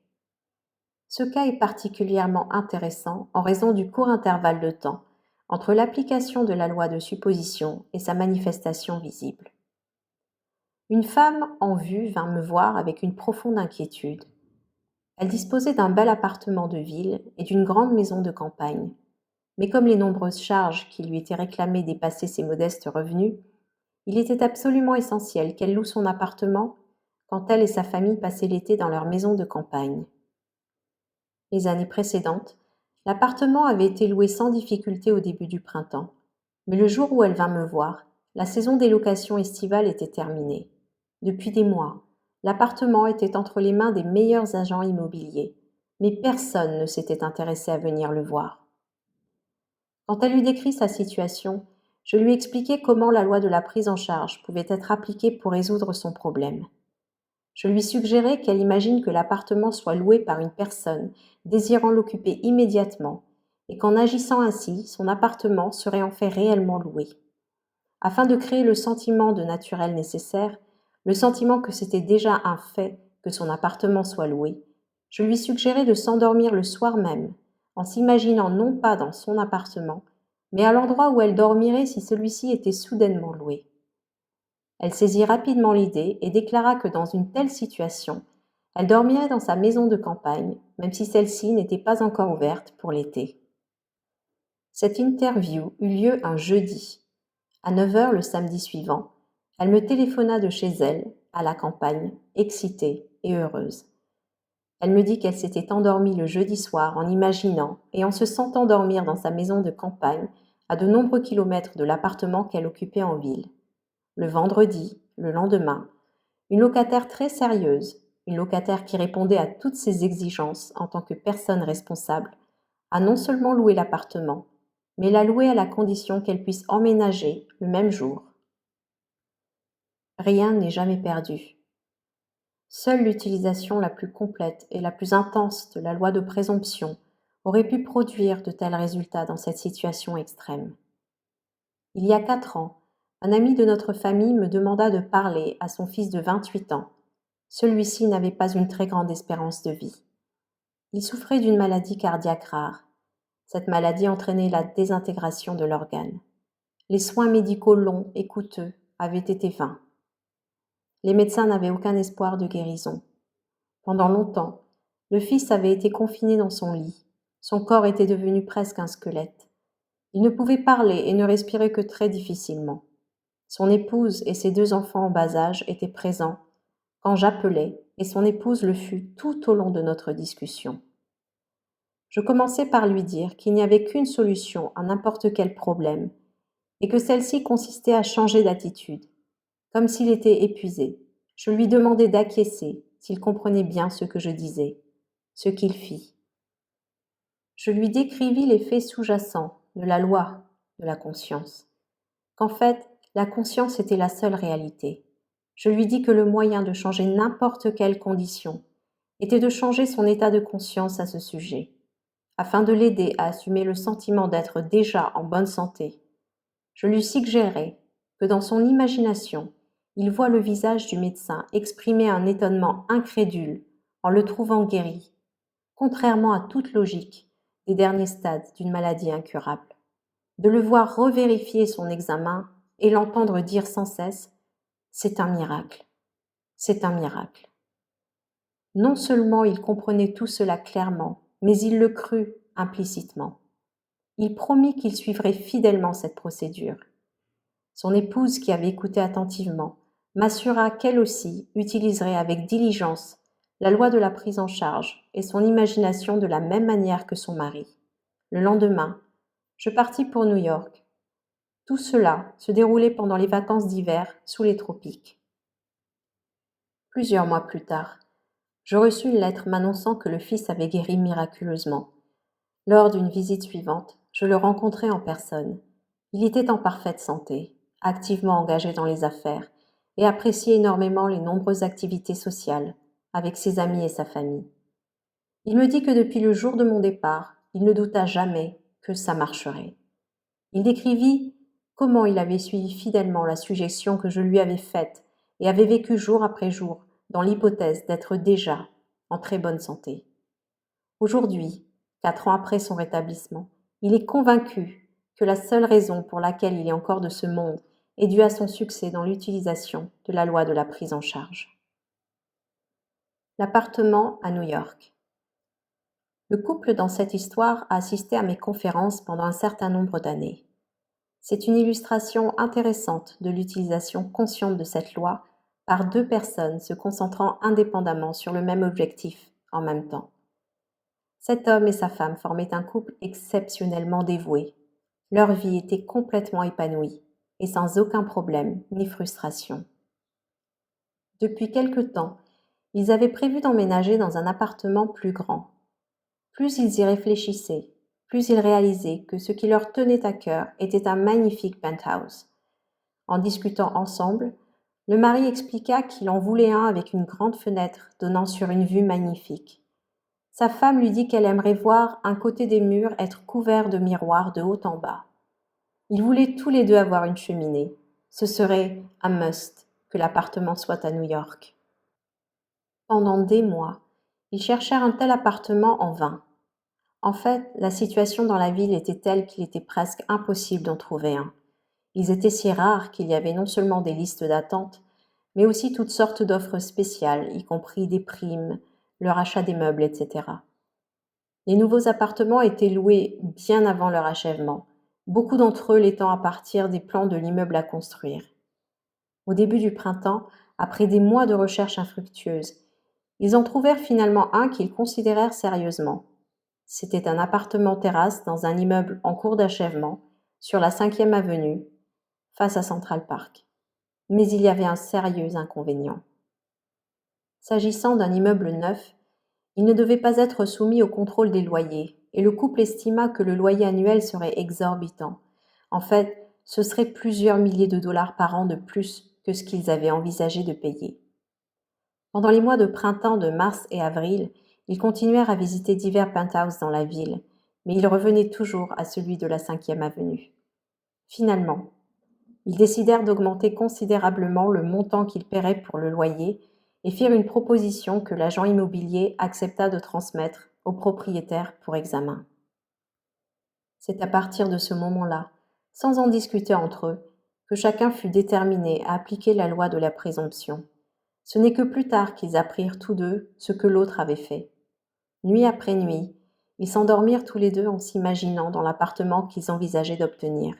Ce cas est particulièrement intéressant en raison du court intervalle de temps entre l'application de la loi de supposition et sa manifestation visible. Une femme en vue vint me voir avec une profonde inquiétude. Elle disposait d'un bel appartement de ville et d'une grande maison de campagne, mais comme les nombreuses charges qui lui étaient réclamées dépassaient ses modestes revenus, il était absolument essentiel qu'elle loue son appartement quand elle et sa famille passaient l'été dans leur maison de campagne. Les années précédentes, l'appartement avait été loué sans difficulté au début du printemps, mais le jour où elle vint me voir, la saison des locations estivales était terminée. Depuis des mois, l'appartement était entre les mains des meilleurs agents immobiliers, mais personne ne s'était intéressé à venir le voir. Quand elle lui décrit sa situation, je lui expliquai comment la loi de la prise en charge pouvait être appliquée pour résoudre son problème. Je lui suggérai qu'elle imagine que l'appartement soit loué par une personne désirant l'occuper immédiatement et qu'en agissant ainsi, son appartement serait en fait réellement loué. Afin de créer le sentiment de naturel nécessaire, le sentiment que c'était déjà un fait que son appartement soit loué, je lui suggérai de s'endormir le soir même, en s'imaginant non pas dans son appartement, mais à l'endroit où elle dormirait si celui-ci était soudainement loué. Elle saisit rapidement l'idée et déclara que dans une telle situation, elle dormirait dans sa maison de campagne, même si celle-ci n'était pas encore ouverte pour l'été. Cette interview eut lieu un jeudi. À 9 heures le samedi suivant, elle me téléphona de chez elle, à la campagne, excitée et heureuse. Elle me dit qu'elle s'était endormie le jeudi soir en imaginant et en se sentant dormir dans sa maison de campagne à de nombreux kilomètres de l'appartement qu'elle occupait en ville. Le vendredi, le lendemain, une locataire très sérieuse, une locataire qui répondait à toutes ses exigences en tant que personne responsable, a non seulement loué l'appartement, mais l'a loué à la condition qu'elle puisse emménager le même jour. Rien n'est jamais perdu. Seule l'utilisation la plus complète et la plus intense de la loi de présomption aurait pu produire de tels résultats dans cette situation extrême. Il y a 4 ans, un ami de notre famille me demanda de parler à son fils de 28 ans. Celui-ci n'avait pas une très grande espérance de vie. Il souffrait d'une maladie cardiaque rare. Cette maladie entraînait la désintégration de l'organe. Les soins médicaux longs et coûteux avaient été vains. Les médecins n'avaient aucun espoir de guérison. Pendant longtemps, le fils avait été confiné dans son lit. Son corps était devenu presque un squelette. Il ne pouvait parler et ne respirait que très difficilement. Son épouse et ses 2 enfants en bas âge étaient présents quand j'appelai, et son épouse le fut tout au long de notre discussion. Je commençai par lui dire qu'il n'y avait qu'une solution à n'importe quel problème, et que celle-ci consistait à changer d'attitude, comme s'il était épuisé. Je lui demandai d'acquiescer, s'il comprenait bien ce que je disais, ce qu'il fit. Je lui décrivis les faits sous-jacents de la loi de la conscience, qu'en fait, la conscience était la seule réalité. Je lui dis que le moyen de changer n'importe quelle condition était de changer son état de conscience à ce sujet, afin de l'aider à assumer le sentiment d'être déjà en bonne santé. Je lui suggérais que dans son imagination, il voit le visage du médecin exprimer un étonnement incrédule en le trouvant guéri, contrairement à toute logique des derniers stades d'une maladie incurable, de le voir revérifier son examen et l'entendre dire sans cesse « C'est un miracle, c'est un miracle ». Non seulement il comprenait tout cela clairement, mais il le crut implicitement. Il promit qu'il suivrait fidèlement cette procédure. Son épouse, qui avait écouté attentivement, m'assura qu'elle aussi utiliserait avec diligence la loi de la prise en charge et son imagination de la même manière que son mari. Le lendemain, je partis pour New York. Tout cela se déroulait pendant les vacances d'hiver sous les tropiques. Plusieurs mois plus tard, je reçus une lettre m'annonçant que le fils avait guéri miraculeusement. Lors d'une visite suivante, je le rencontrai en personne. Il était en parfaite santé, activement engagé dans les affaires et appréciait énormément les nombreuses activités sociales avec ses amis et sa famille. Il me dit que depuis le jour de mon départ, il ne douta jamais que ça marcherait. Il décrivit comment il avait suivi fidèlement la suggestion que je lui avais faite et avait vécu jour après jour dans l'hypothèse d'être déjà en très bonne santé. Aujourd'hui, 4 ans après son rétablissement, il est convaincu que la seule raison pour laquelle il est encore de ce monde est due à son succès dans l'utilisation de la loi de la prise en charge. L'appartement à New York. Le couple dans cette histoire a assisté à mes conférences pendant un certain nombre d'années. C'est une illustration intéressante de l'utilisation consciente de cette loi par deux personnes se concentrant indépendamment sur le même objectif en même temps. Cet homme et sa femme formaient un couple exceptionnellement dévoué. Leur vie était complètement épanouie et sans aucun problème ni frustration. Depuis quelque temps, ils avaient prévu d'emménager dans un appartement plus grand. Plus ils y réfléchissaient, plus ils réalisaient que ce qui leur tenait à cœur était un magnifique penthouse. En discutant ensemble, le mari expliqua qu'il en voulait un avec une grande fenêtre donnant sur une vue magnifique. Sa femme lui dit qu'elle aimerait voir un côté des murs être couvert de miroirs de haut en bas. Ils voulaient tous les deux avoir une cheminée. Ce serait un must que l'appartement soit à New York. Pendant des mois, ils cherchèrent un tel appartement en vain. En fait, la situation dans la ville était telle qu'il était presque impossible d'en trouver un. Ils étaient si rares qu'il y avait non seulement des listes d'attente, mais aussi toutes sortes d'offres spéciales, y compris des primes, le rachat des meubles, etc. Les nouveaux appartements étaient loués bien avant leur achèvement, beaucoup d'entre eux l'étant à partir des plans de l'immeuble à construire. Au début du printemps, après des mois de recherches infructueuses, ils en trouvèrent finalement un qu'ils considérèrent sérieusement. C'était un appartement terrasse dans un immeuble en cours d'achèvement, sur la 5e avenue, face à Central Park. Mais il y avait un sérieux inconvénient. S'agissant d'un immeuble neuf, il ne devait pas être soumis au contrôle des loyers, et le couple estima que le loyer annuel serait exorbitant. En fait, ce serait plusieurs milliers de dollars par an de plus que ce qu'ils avaient envisagé de payer. Pendant les mois de printemps de mars et avril, ils continuèrent à visiter divers penthouses dans la ville, mais ils revenaient toujours à celui de la 5e avenue. Finalement, ils décidèrent d'augmenter considérablement le montant qu'ils paieraient pour le loyer et firent une proposition que l'agent immobilier accepta de transmettre au propriétaire pour examen. C'est à partir de ce moment-là, sans en discuter entre eux, que chacun fut déterminé à appliquer la loi de la présomption. Ce n'est que plus tard qu'ils apprirent tous deux ce que l'autre avait fait. Nuit après nuit, ils s'endormirent tous les deux en s'imaginant dans l'appartement qu'ils envisageaient d'obtenir.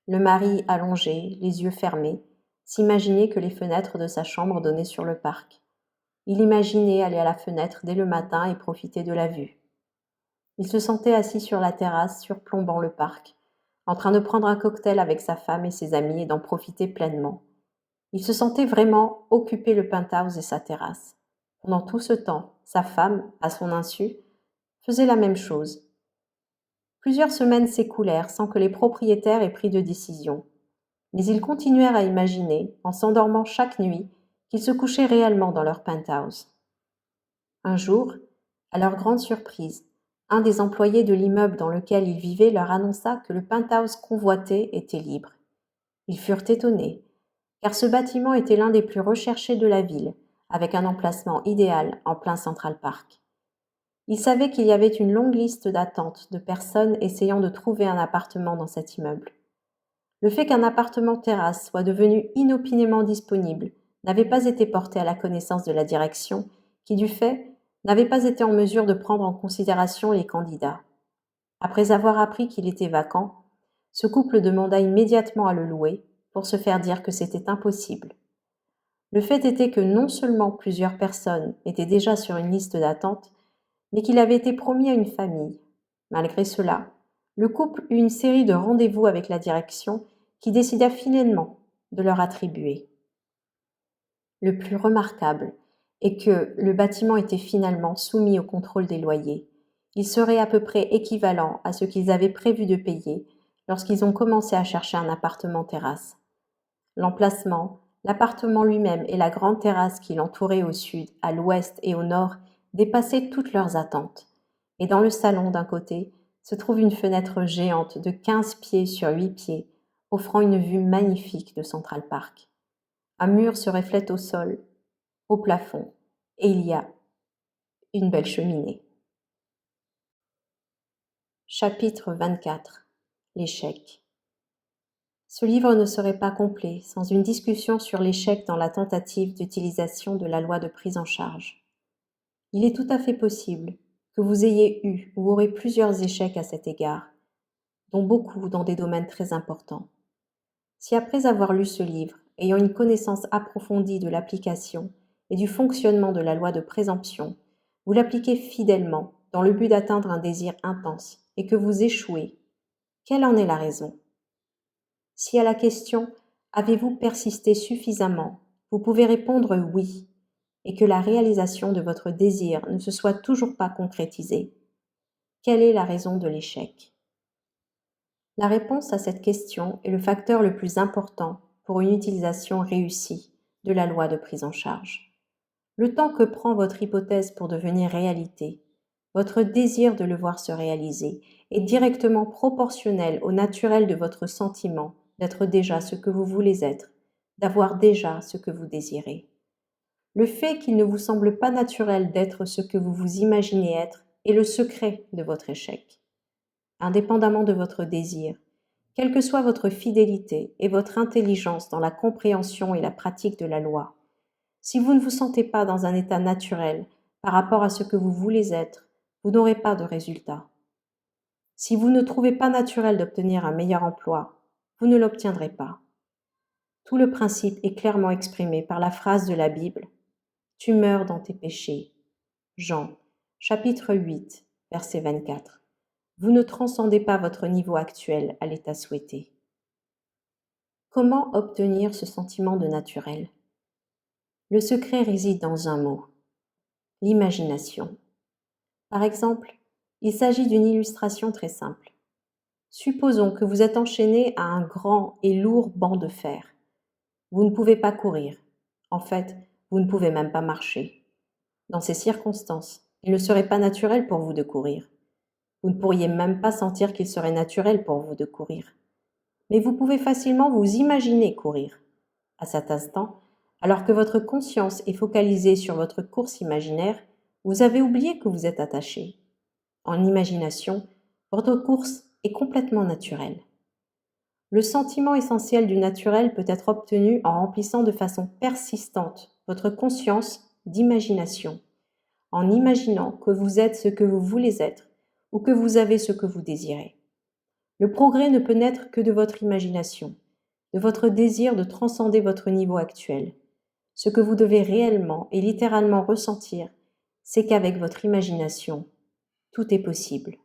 Le mari, allongé, les yeux fermés, s'imaginait que les fenêtres de sa chambre donnaient sur le parc. Il imaginait aller à la fenêtre dès le matin et profiter de la vue. Il se sentait assis sur la terrasse surplombant le parc, en train de prendre un cocktail avec sa femme et ses amis et d'en profiter pleinement. Il se sentait vraiment occuper le penthouse et sa terrasse. Pendant tout ce temps, sa femme, à son insu, faisait la même chose. Plusieurs semaines s'écoulèrent sans que les propriétaires aient pris de décision. Mais ils continuèrent à imaginer, en s'endormant chaque nuit, qu'ils se couchaient réellement dans leur penthouse. Un jour, à leur grande surprise, un des employés de l'immeuble dans lequel ils vivaient leur annonça que le penthouse convoité était libre. Ils furent étonnés, car ce bâtiment était l'un des plus recherchés de la ville, avec un emplacement idéal en plein Central Park. Ils savaient qu'il y avait une longue liste d'attente de personnes essayant de trouver un appartement dans cet immeuble. Le fait qu'un appartement terrasse soit devenu inopinément disponible n'avait pas été porté à la connaissance de la direction, qui, du fait, n'avait pas été en mesure de prendre en considération les candidats. Après avoir appris qu'il était vacant, ce couple demanda immédiatement à le louer pour se faire dire que c'était impossible. Le fait était que non seulement plusieurs personnes étaient déjà sur une liste d'attente, mais qu'il avait été promis à une famille. Malgré cela, le couple eut une série de rendez-vous avec la direction qui décida finalement de leur attribuer. Le plus remarquable est que le bâtiment était finalement soumis au contrôle des loyers. Il serait à peu près équivalent à ce qu'ils avaient prévu de payer lorsqu'ils ont commencé à chercher un appartement terrasse. L'emplacement, l'appartement lui-même et la grande terrasse qui l'entourait au sud, à l'ouest et au nord dépassaient toutes leurs attentes. Et dans le salon d'un côté se trouve une fenêtre géante de 15 pieds sur 8 pieds, offrant une vue magnifique de Central Park. Un mur se reflète au sol, au plafond, et il y a une belle cheminée. Chapitre 24. L'échec. Ce livre ne serait pas complet sans une discussion sur l'échec dans la tentative d'utilisation de la loi de prise en charge. Il est tout à fait possible que vous ayez eu ou aurez plusieurs échecs à cet égard, dont beaucoup dans des domaines très importants. Si après avoir lu ce livre, ayant une connaissance approfondie de l'application et du fonctionnement de la loi de présomption, vous l'appliquez fidèlement dans le but d'atteindre un désir intense et que vous échouez, quelle en est la raison ? Si à la question « Avez-vous persisté suffisamment ?», vous pouvez répondre « oui » et que la réalisation de votre désir ne se soit toujours pas concrétisée, quelle est la raison de l'échec ? La réponse à cette question est le facteur le plus important pour une utilisation réussie de la loi de prise en charge. Le temps que prend votre hypothèse pour devenir réalité, votre désir de le voir se réaliser, est directement proportionnel au naturel de votre sentiment d'être déjà ce que vous voulez être, d'avoir déjà ce que vous désirez. Le fait qu'il ne vous semble pas naturel d'être ce que vous vous imaginez être est le secret de votre échec. Indépendamment de votre désir, quelle que soit votre fidélité et votre intelligence dans la compréhension et la pratique de la loi, si vous ne vous sentez pas dans un état naturel par rapport à ce que vous voulez être, vous n'aurez pas de résultat. Si vous ne trouvez pas naturel d'obtenir un meilleur emploi, vous ne l'obtiendrez pas. Tout le principe est clairement exprimé par la phrase de la Bible « Tu meurs dans tes péchés ». Jean, chapitre 8, verset 24. Vous ne transcendez pas votre niveau actuel à l'état souhaité. Comment obtenir ce sentiment de naturel ? Le secret réside dans un mot, l'imagination. Par exemple, il s'agit d'une illustration très simple. Supposons que vous êtes enchaîné à un grand et lourd banc de fer. Vous ne pouvez pas courir. En fait, vous ne pouvez même pas marcher. Dans ces circonstances, il ne serait pas naturel pour vous de courir. Vous ne pourriez même pas sentir qu'il serait naturel pour vous de courir. Mais vous pouvez facilement vous imaginer courir. À cet instant, alors que votre conscience est focalisée sur votre course imaginaire, vous avez oublié que vous êtes attaché. En imagination, votre course est complètement naturelle. Le sentiment essentiel du naturel peut être obtenu en remplissant de façon persistante votre conscience d'imagination, en imaginant que vous êtes ce que vous voulez être ou que vous avez ce que vous désirez. Le progrès ne peut naître que de votre imagination, de votre désir de transcender votre niveau actuel. Ce que vous devez réellement et littéralement ressentir, c'est qu'avec votre imagination, tout est possible.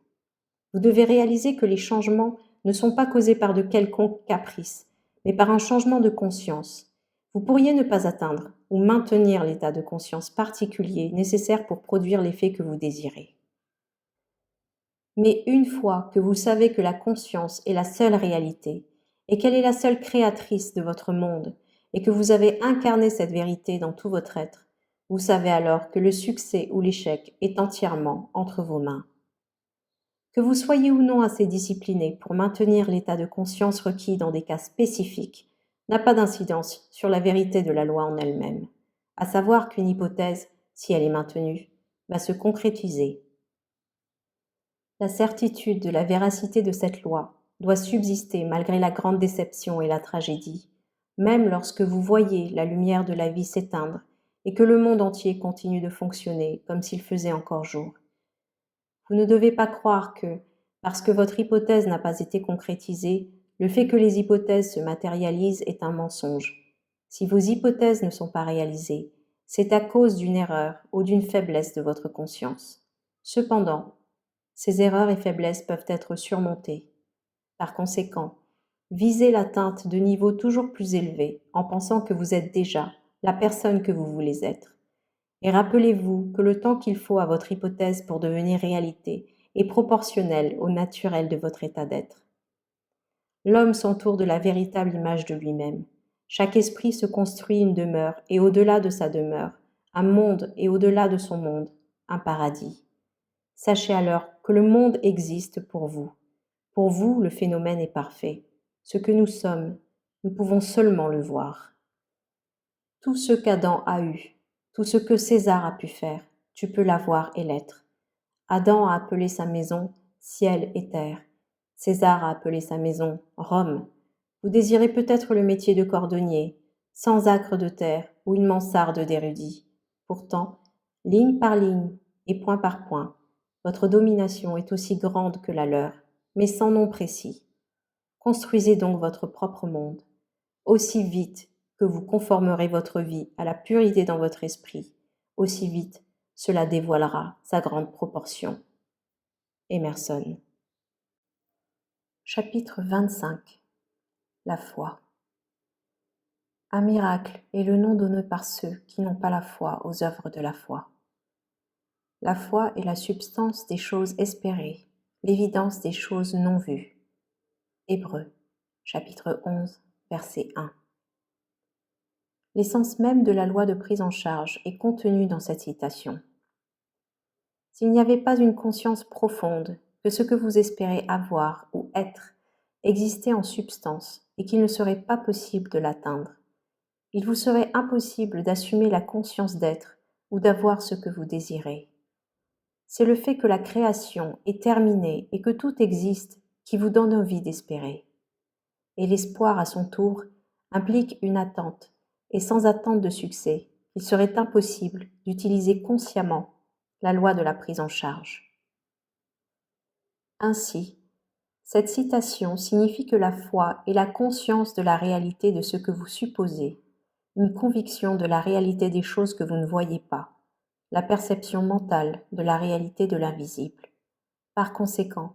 Vous devez réaliser que les changements ne sont pas causés par de quelconques caprices, mais par un changement de conscience. Vous pourriez ne pas atteindre ou maintenir l'état de conscience particulier nécessaire pour produire l'effet que vous désirez. Mais une fois que vous savez que la conscience est la seule réalité, et qu'elle est la seule créatrice de votre monde, et que vous avez incarné cette vérité dans tout votre être, vous savez alors que le succès ou l'échec est entièrement entre vos mains. Que vous soyez ou non assez discipliné pour maintenir l'état de conscience requis dans des cas spécifiques n'a pas d'incidence sur la vérité de la loi en elle-même, à savoir qu'une hypothèse, si elle est maintenue, va se concrétiser. La certitude de la véracité de cette loi doit subsister malgré la grande déception et la tragédie, même lorsque vous voyez la lumière de la vie s'éteindre et que le monde entier continue de fonctionner comme s'il faisait encore jour. Vous ne devez pas croire que, parce que votre hypothèse n'a pas été concrétisée, le fait que les hypothèses se matérialisent est un mensonge. Si vos hypothèses ne sont pas réalisées, c'est à cause d'une erreur ou d'une faiblesse de votre conscience. Cependant, ces erreurs et faiblesses peuvent être surmontées. Par conséquent, visez l'atteinte de niveaux toujours plus élevés en pensant que vous êtes déjà la personne que vous voulez être. Et rappelez-vous que le temps qu'il faut à votre hypothèse pour devenir réalité est proportionnel au naturel de votre état d'être. L'homme s'entoure de la véritable image de lui-même. Chaque esprit se construit une demeure et au-delà de sa demeure, un monde et au-delà de son monde, un paradis. Sachez alors que le monde existe pour vous. Pour vous, le phénomène est parfait. Ce que nous sommes, nous pouvons seulement le voir. Tout ce qu'Adam a eu, tout ce que César a pu faire, tu peux l'avoir et l'être. Adam a appelé sa maison ciel et terre. César a appelé sa maison Rome. Vous désirez peut-être le métier de cordonnier, sans acre de terre ou une mansarde d'érudit. Pourtant, ligne par ligne et point par point, votre domination est aussi grande que la leur, mais sans nom précis. Construisez donc votre propre monde, aussi vite que vous conformerez votre vie à la purité dans votre esprit, aussi vite cela dévoilera sa grande proportion. Emerson. Chapitre 25. La foi. Un miracle est le nom donné par ceux qui n'ont pas la foi aux œuvres de la foi. La foi est la substance des choses espérées, l'évidence des choses non vues. Hébreux, chapitre 11, verset 1. L'essence même de la loi de prise en charge est contenue dans cette citation. S'il n'y avait pas une conscience profonde que ce que vous espérez avoir ou être existait en substance et qu'il ne serait pas possible de l'atteindre, il vous serait impossible d'assumer la conscience d'être ou d'avoir ce que vous désirez. C'est le fait que la création est terminée et que tout existe qui vous donne envie d'espérer. Et l'espoir, à son tour, implique une attente, et sans attente de succès, il serait impossible d'utiliser consciemment la loi de la prise en charge. Ainsi, cette citation signifie que la foi est la conscience de la réalité de ce que vous supposez, une conviction de la réalité des choses que vous ne voyez pas, la perception mentale de la réalité de l'invisible. Par conséquent,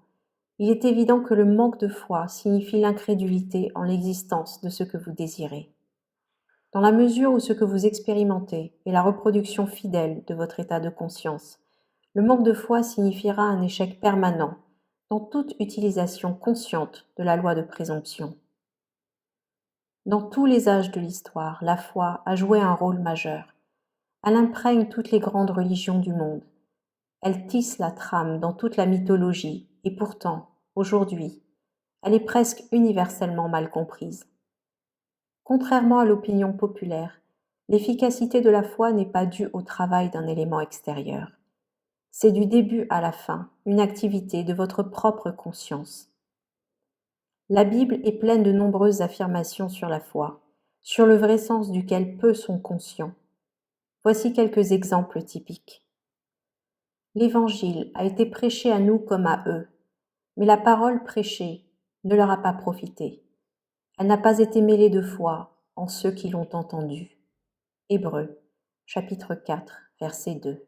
il est évident que le manque de foi signifie l'incrédulité en l'existence de ce que vous désirez. Dans la mesure où ce que vous expérimentez est la reproduction fidèle de votre état de conscience, le manque de foi signifiera un échec permanent dans toute utilisation consciente de la loi de présomption. Dans tous les âges de l'histoire, la foi a joué un rôle majeur. Elle imprègne toutes les grandes religions du monde. Elle tisse la trame dans toute la mythologie et pourtant, aujourd'hui, elle est presque universellement mal comprise. Contrairement à l'opinion populaire, l'efficacité de la foi n'est pas due au travail d'un élément extérieur. C'est du début à la fin une activité de votre propre conscience. La Bible est pleine de nombreuses affirmations sur la foi, sur le vrai sens duquel peu sont conscients. Voici quelques exemples typiques. L'Évangile a été prêché à nous comme à eux, mais la parole prêchée ne leur a pas profité. Elle n'a pas été mêlée de foi en ceux qui l'ont entendue. Hébreux, chapitre 4, verset 2.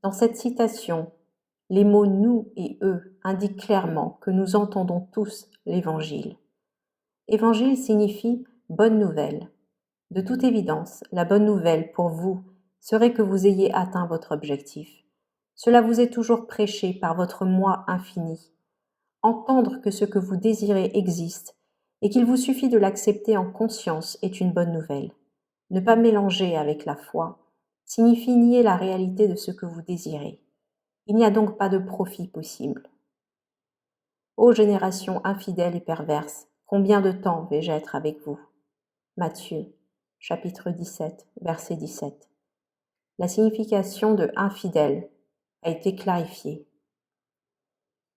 Dans cette citation, les mots nous et eux indiquent clairement que nous entendons tous l'Évangile. Évangile signifie bonne nouvelle. De toute évidence, la bonne nouvelle pour vous serait que vous ayez atteint votre objectif. Cela vous est toujours prêché par votre moi infini. Entendre que ce que vous désirez existe et qu'il vous suffit de l'accepter en conscience est une bonne nouvelle. Ne pas mélanger avec la foi signifie nier la réalité de ce que vous désirez. Il n'y a donc pas de profit possible. Ô génération infidèle et perverse, combien de temps vais-je être avec vous? Matthieu, chapitre 17, verset 17. La signification de infidèle a été clarifiée.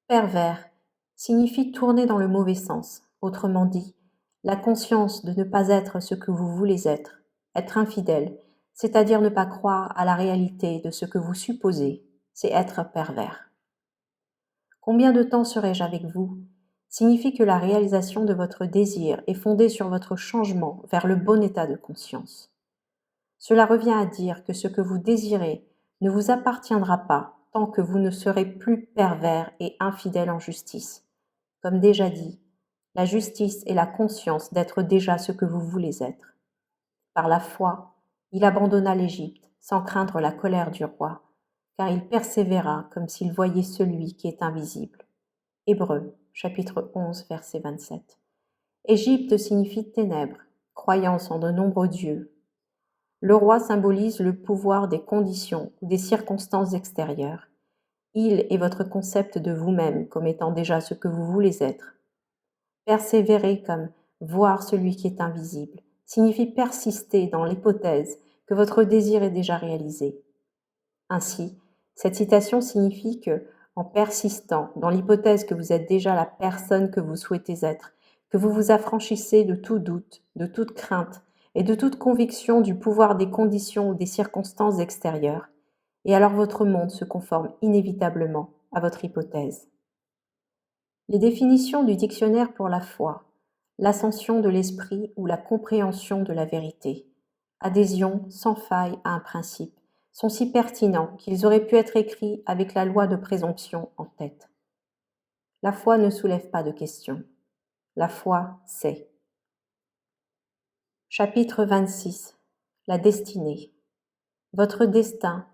Pervers signifie tourner dans le mauvais sens, autrement dit, la conscience de ne pas être ce que vous voulez être infidèle, c'est-à-dire ne pas croire à la réalité de ce que vous supposez, c'est être pervers. Combien de temps serai-je avec vous signifie que la réalisation de votre désir est fondée sur votre changement vers le bon état de conscience. Cela revient à dire que ce que vous désirez ne vous appartiendra pas tant que vous ne serez plus pervers et infidèle en justice. Comme déjà dit, la justice est la conscience d'être déjà ce que vous voulez être. Par la foi, il abandonna l'Égypte sans craindre la colère du roi, car il persévéra comme s'il voyait celui qui est invisible. Hébreux, chapitre 11, verset 27. Égypte signifie ténèbres, croyance en de nombreux dieux. Le roi symbolise le pouvoir des conditions ou des circonstances extérieures. Il est votre concept de vous-même comme étant déjà ce que vous voulez être. Persévérer comme voir celui qui est invisible signifie persister dans l'hypothèse que votre désir est déjà réalisé. Ainsi, cette citation signifie que, en persistant dans l'hypothèse que vous êtes déjà la personne que vous souhaitez être, que vous vous affranchissez de tout doute, de toute crainte et de toute conviction du pouvoir des conditions ou des circonstances extérieures, et alors votre monde se conforme inévitablement à votre hypothèse. Les définitions du dictionnaire pour la foi, l'ascension de l'esprit ou la compréhension de la vérité, adhésion sans faille à un principe, sont si pertinents qu'ils auraient pu être écrits avec la loi de présomption en tête. La foi ne soulève pas de questions. La foi sait. Chapitre 26. La destinée. Votre destin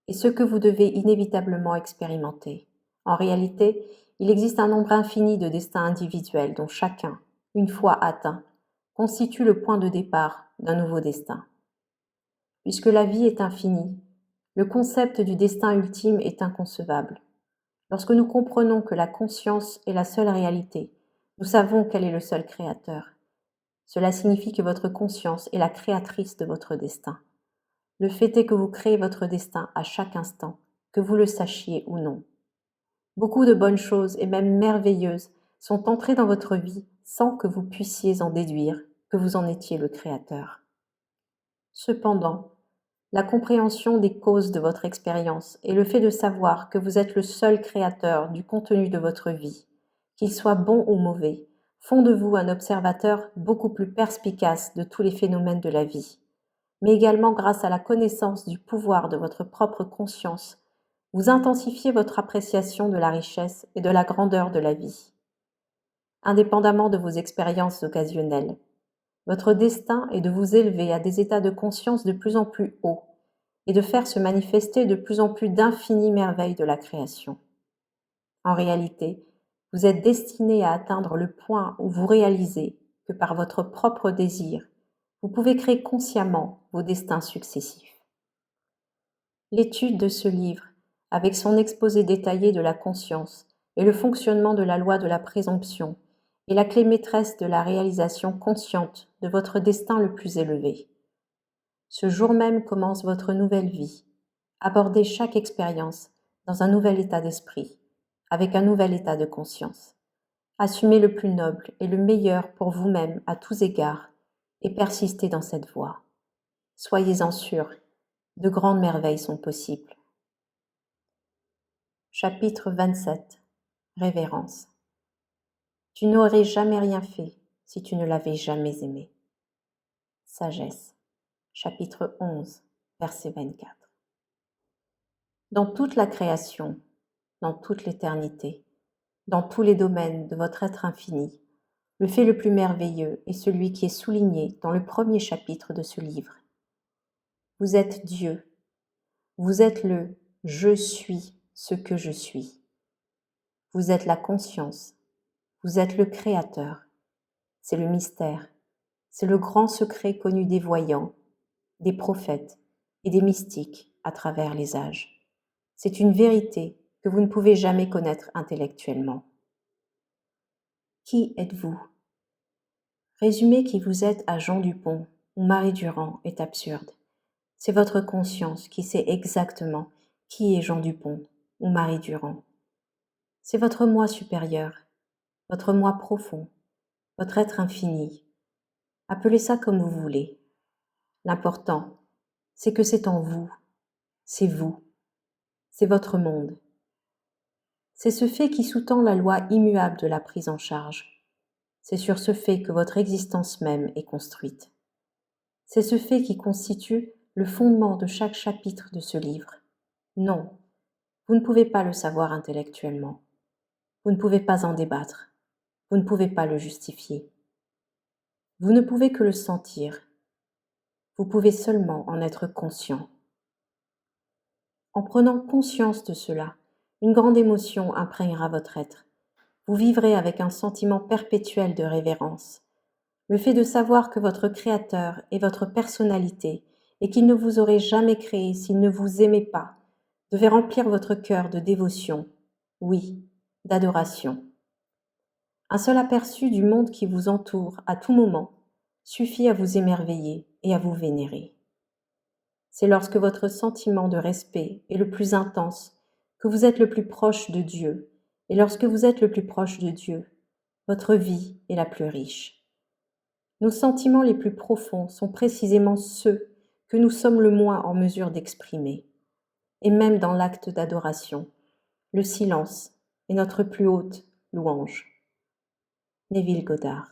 est ce que vous devez inévitablement expérimenter. En réalité, il existe un nombre infini de destins individuels dont chacun, une fois atteint, constitue le point de départ d'un nouveau destin. Puisque la vie est infinie, le concept du destin ultime est inconcevable. Lorsque nous comprenons que la conscience est la seule réalité, nous savons quel est le seul créateur. Cela signifie que votre conscience est la créatrice de votre destin. Le fait est que vous créez votre destin à chaque instant, que vous le sachiez ou non. Beaucoup de bonnes choses, et même merveilleuses, sont entrées dans votre vie sans que vous puissiez en déduire que vous en étiez le créateur. Cependant, la compréhension des causes de votre expérience et le fait de savoir que vous êtes le seul créateur du contenu de votre vie, qu'il soit bon ou mauvais, font de vous un observateur beaucoup plus perspicace de tous les phénomènes de la vie. Mais également grâce à la connaissance du pouvoir de votre propre conscience, vous intensifiez votre appréciation de la richesse et de la grandeur de la vie. Indépendamment de vos expériences occasionnelles, votre destin est de vous élever à des états de conscience de plus en plus hauts et de faire se manifester de plus en plus d'infinies merveilles de la création. En réalité, vous êtes destiné à atteindre le point où vous réalisez que par votre propre désir, vous pouvez créer consciemment vos destins successifs. L'étude de ce livre, avec son exposé détaillé de la conscience et le fonctionnement de la loi de la présomption, est la clé maîtresse de la réalisation consciente de votre destin le plus élevé. Ce jour même commence votre nouvelle vie. Abordez chaque expérience dans un nouvel état d'esprit, avec un nouvel état de conscience. Assumez le plus noble et le meilleur pour vous-même à tous égards et persistez dans cette voie. Soyez-en sûrs, de grandes merveilles sont possibles. Chapitre 27. Révérence. Tu n'aurais jamais rien fait si tu ne l'avais jamais aimé. Sagesse. Chapitre 11, verset 24. Dans toute la création, dans toute l'éternité, dans tous les domaines de votre être infini. Le fait le plus merveilleux est celui qui est souligné dans le premier chapitre de ce livre. Vous êtes Dieu. Vous êtes le « je suis ce que je suis ». Vous êtes la conscience. Vous êtes le Créateur. C'est le mystère. C'est le grand secret connu des voyants, des prophètes et des mystiques à travers les âges. C'est une vérité que vous ne pouvez jamais connaître intellectuellement. Qui êtes-vous? Résumer qui vous êtes à Jean Dupont ou Marie Durand est absurde. C'est votre conscience qui sait exactement qui est Jean Dupont ou Marie Durand. C'est votre moi supérieur, votre moi profond, votre être infini. Appelez ça comme vous voulez. L'important, c'est que c'est en vous, c'est vous, c'est votre monde. C'est ce fait qui sous-tend la loi immuable de la prise en charge. C'est sur ce fait que votre existence même est construite. C'est ce fait qui constitue le fondement de chaque chapitre de ce livre. Non, vous ne pouvez pas le savoir intellectuellement. Vous ne pouvez pas en débattre. Vous ne pouvez pas le justifier. Vous ne pouvez que le sentir. Vous pouvez seulement en être conscient. En prenant conscience de cela, une grande émotion imprégnera votre être. Vous vivrez avec un sentiment perpétuel de révérence. Le fait de savoir que votre Créateur est votre personnalité et qu'il ne vous aurait jamais créé s'il ne vous aimait pas, devait remplir votre cœur de dévotion, oui, d'adoration. Un seul aperçu du monde qui vous entoure à tout moment suffit à vous émerveiller et à vous vénérer. C'est lorsque votre sentiment de respect est le plus intense que vous êtes le plus proche de Dieu, et lorsque vous êtes le plus proche de Dieu, votre vie est la plus riche. Nos sentiments les plus profonds sont précisément ceux que nous sommes le moins en mesure d'exprimer. Et même dans l'acte d'adoration, le silence est notre plus haute louange. Neville Goddard.